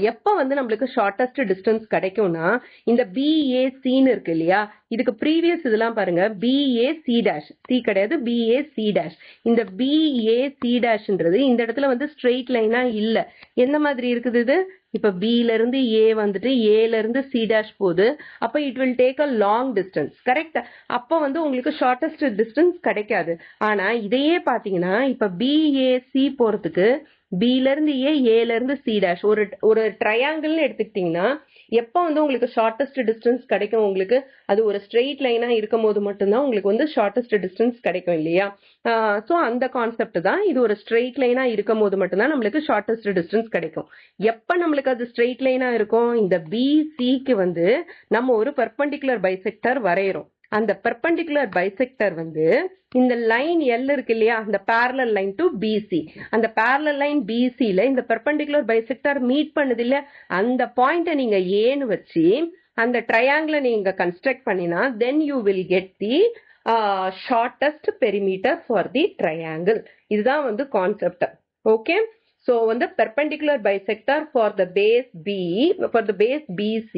[SPEAKER 1] எப்ப வந்து நம்மளுக்கு ஷார்டஸ்ட் டிஸ்டன்ஸ் கிடைக்கும்னா இந்த பிஏசின்னு இருக்கு இல்லையா, இதுக்கு ப்ரீவியஸ் இதெல்லாம் பாருங்க, பிஏசி டேஷ், சி கிடையாது, பிஏசி டேஷ். இந்த பிஏசி டேஷ்ன்றது இந்த இடத்துல வந்து ஸ்ட்ரெயிட் லைனா இல்ல. எந்த மாதிரி இருக்குது இது? இப்ப பில இருந்து ஏ வந்துட்டு ஏல இருந்து சி டேஷ் போகுது. அப்ப it will take a long distance. Correct? அப்ப வந்து உங்களுக்கு ஷார்டஸ்ட் டிஸ்டன்ஸ் கிடைக்காது. ஆனா இதையே பாத்தீங்கன்னா இப்ப பிஏசி போறதுக்கு பில இருந்து ஏ, ஏல இருந்து சி டேஷ், ஒரு ட்ரையாங்கிள்னு எடுத்துக்கிட்டீங்கன்னா எப்ப வந்து உங்களுக்கு ஷார்டஸ்ட் டிஸ்டன்ஸ் கிடைக்கும்? உங்களுக்கு அது ஒரு ஸ்ட்ரெயிட் லைனா இருக்கும் போது மட்டும்தான் உங்களுக்கு வந்து ஷார்டஸ்ட் டிஸ்டன்ஸ் கிடைக்கும் இல்லையா? சோ அந்த கான்செப்ட் தான். இது ஒரு ஸ்ட்ரெயிட் லைனா இருக்கும் போது மட்டும்தான் நம்மளுக்கு ஷார்டஸ்ட் டிஸ்டன்ஸ் கிடைக்கும். எப்ப நம்மளுக்கு அது ஸ்ட்ரெயிட் லைனா இருக்கும்? இந்த பிசிக்கு வந்து நம்ம ஒரு பெர்பெண்டிகுலர் பைசெக்டர் வரையறோம். அந்த பெர்பெண்டிகுலர் பைசெக்டர் வந்து இந்த லைன் எல் இருக்கு இல்லையா, அந்த parallel லைன் டு பிசி, அந்த parallel லைன் பிசில இந்த பெர்பெண்டிகுலர் பைசெக்டர் மீட் பண்ணுது இல்ல, அந்த பாயிண்ட நீங்க ஏன்னு வச்சு அந்த ட்ரையாங்கிளை நீங்க கன்ஸ்ட்ரக்ட் பண்ணினா then you will get the shortest perimeter for the triangle. இதுதான் வந்து கான்செப்ட். ஓகே, so வந்து perpendicular bisector for the base B, for the base BC,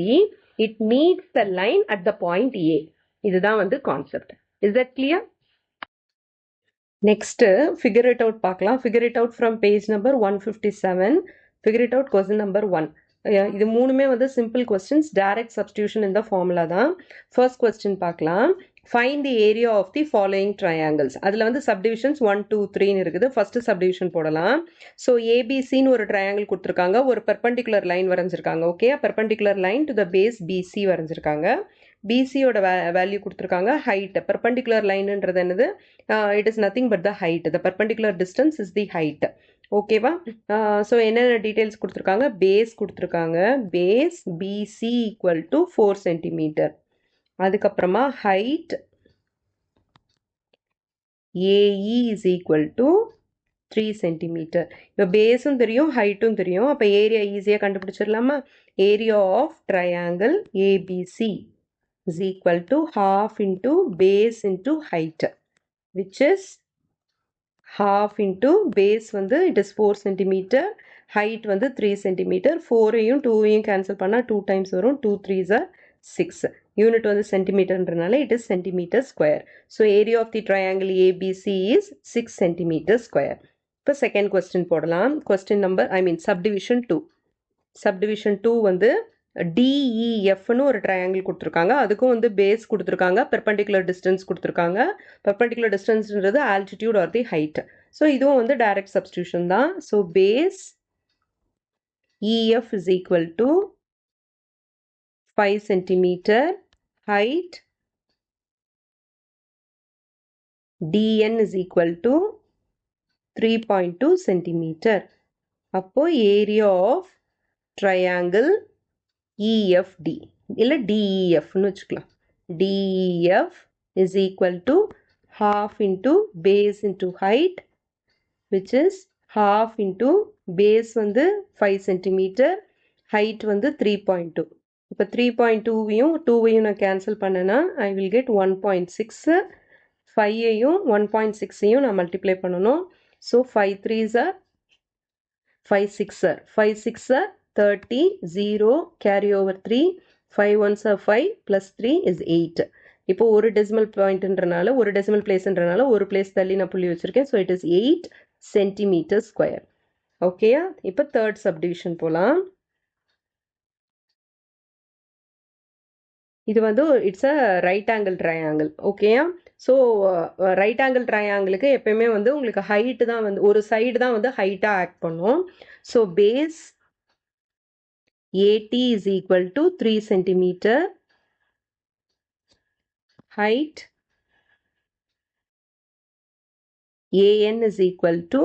[SPEAKER 1] it meets the line at the point A. இதுதான் வந்து concept. Is that clear? Next, figure it out பார்க்கலாம். Figure it out from page number 157. Figure it out question number 1. இது மூணுமே வந்து simple questions, direct substitution in the formula தான். First question பார்க்கலாம். Find the area of the following triangles. அதுல வந்து subdivisions 1, 2, 3 இருக்குது. First subdivision போடலாம். So ABCன்னு ஒரு triangle கொடுத்திருக்காங்க. ஒரு perpendicular line வரைஞ்சிருக்காங்க. Okay, perpendicular line to the base BC வரைஞ்சிருக்காங்க. பிசியோட வேல்யூ கொடுத்துருக்காங்க ஹைட் பெர்பெண்டிகுலர் லைன்ன்றது என்னது it is nothing but the height the perpendicular distance is the height ஓகேவா ஸோ என்னென்ன டீட்டெயில்ஸ் கொடுத்துருக்காங்க பேஸ் கொடுத்துருக்காங்க base BC equal to 4 centimetre அதுக்கப்புறமா height AE is equal to 3 centimetre இப்போ பேஸும் தெரியும் ஹைட்டும் தெரியும் அப்போ ஏரியா ஈஸியாக கண்டுபிடிச்சிடலாமா area of triangle ABC is equal to half into base into height which is half into base வந்து இட் இஸ் 4 சென்டிமீட்டர் ஹைட் வந்து 3 சென்டிமீட்டர் 4ஐயும் 2ஐயும் கேன்சல் பண்ணால் 2 டைம்ஸ் வரும் 2 3s are 6 யூனிட் வந்து சென்டிமீட்டர்ன்றனால it is centimetre square so area of the triangle ABC is 6 centimetre square இப்போ second question போடலாம் question number subdivision 2 subdivision 2 வந்து டிஇஎஃப்னு ஒரு ட்ரையாங்கிள் கொடுத்துருக்காங்க அதுக்கும் வந்து பேஸ் கொடுத்துருக்காங்க பெர்பெண்டிகுலர் டிஸ்டன்ஸ் கொடுத்துருக்காங்க பெர்பெண்டிகுலர் டிஸ்டன்ஸ்ன்றது altitude or the height so இதுவும் வந்து டைரக்ட் சப்ஸ்டியூஷன் தான் so base EF is equal to 5 centimetre height dn is equal to 3.2 centimeter. அப்போ area of triangle EFD இல்ல DEF னு வச்சுக்கலாம் DEF is equal to half into base into height which is half into base வந்து 5 centimeter height வந்து 3.2 இப்போ 3.2வையும் 2வையும் நான் cancel பண்ணேன்னா ஐ will get 1.6 5ஐயும் 1.6ஐயும் நான் மல்டிப்ளை பண்ணணும் so 5 3s are 5 6s are 5 6s are 30 0 carry over 3 5 1s are 5 plus 3 is 8 இப்போ ஒரு decimal பாயிண்ட்ன்றனால ஒரு டெசிமல் பிளேஸ்ன்றனால ஒரு பிளேஸ் தள்ளி நான் புள்ளி வச்சிருக்கேன் so it is 8 centimetre square ஓகேயா இப்போ தேர்ட் சப்டிவிஷன் போகலாம் இது வந்து it's a right angle triangle ஓகேயா ஸோ ரைட் ஆங்கிள் ட்ரையாங்கிளுக்கு எப்பயுமே வந்து உங்களுக்கு ஹைட்டு தான் வந்து ஒரு சைடு தான் வந்து ஹைட்டாக ஆக்ட் பண்ணும் so base AD is equal to 3 centimetre height AN is equal to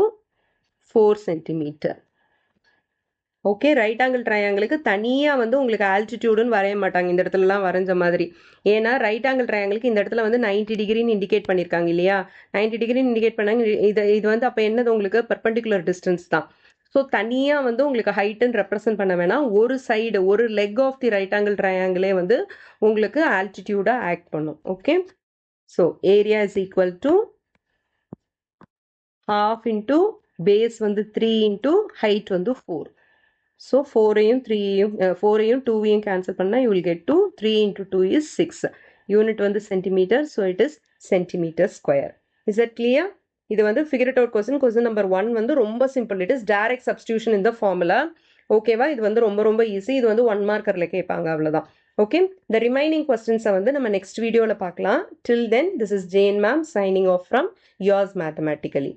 [SPEAKER 1] 4 centimetre okay right angle ட்ரையாங்கிளுக்கு தனியாக வந்து உங்களுக்கு ஆல்டிடியூடுன்னு வரைய மாட்டாங்க இந்த இடத்துலலாம் வரைஞ்ச மாதிரி ஏன்னா ரைட் ஆங்கிள் ட்ரையாங்கிளுக்கு இந்த இடத்துல வந்து 90 டிகிரின்னு இண்டிகேட் பண்ணியிருக்காங்க இல்லையா 90 டிகிரின்னு இண்டிகேட் பண்ணாங்க இது வந்து அப்போ என்னது உங்களுக்கு பெர்பெண்டிகுலர் டிஸ்டன்ஸ் தான் ஸோ தனியாக வந்து உங்களுக்கு ஹைட்டுன்னு ரெப்ரசென்ட் பண்ண வேணாம் ஒரு சைடு ஒரு leg of the right angle ட்ரையாங்கிளே வந்து உங்களுக்கு ஆல்டிடியூடாக ஆக்ட் பண்ணும் okay so area is equal to half into base வந்து 3 into height வந்து 4 ஸோ 4ஐயும் 2ஐயும் கேன்சல் பண்ணால் you will get 2 3 into 2 is 6 unit வந்து centimetre so it is centimetre square is it clear இது வந்து figure it out question number 1 வந்து ரொம்ப simple it is direct substitution இந்த ஃபார்முலா ஓகேவா இது வந்து ரொம்ப ரொம்ப ஈஸி இது வந்து 1 மார்க்கரில் கேட்பாங்க அவ்வளோதான் ஓகே இந்த ரிமைனிங் கொஸ்டின்ஸை வந்து நம்ம நெக்ஸ்ட் வீடியோவில் பார்க்கலாம் till then this is Jain ma'am signing off from yours mathematically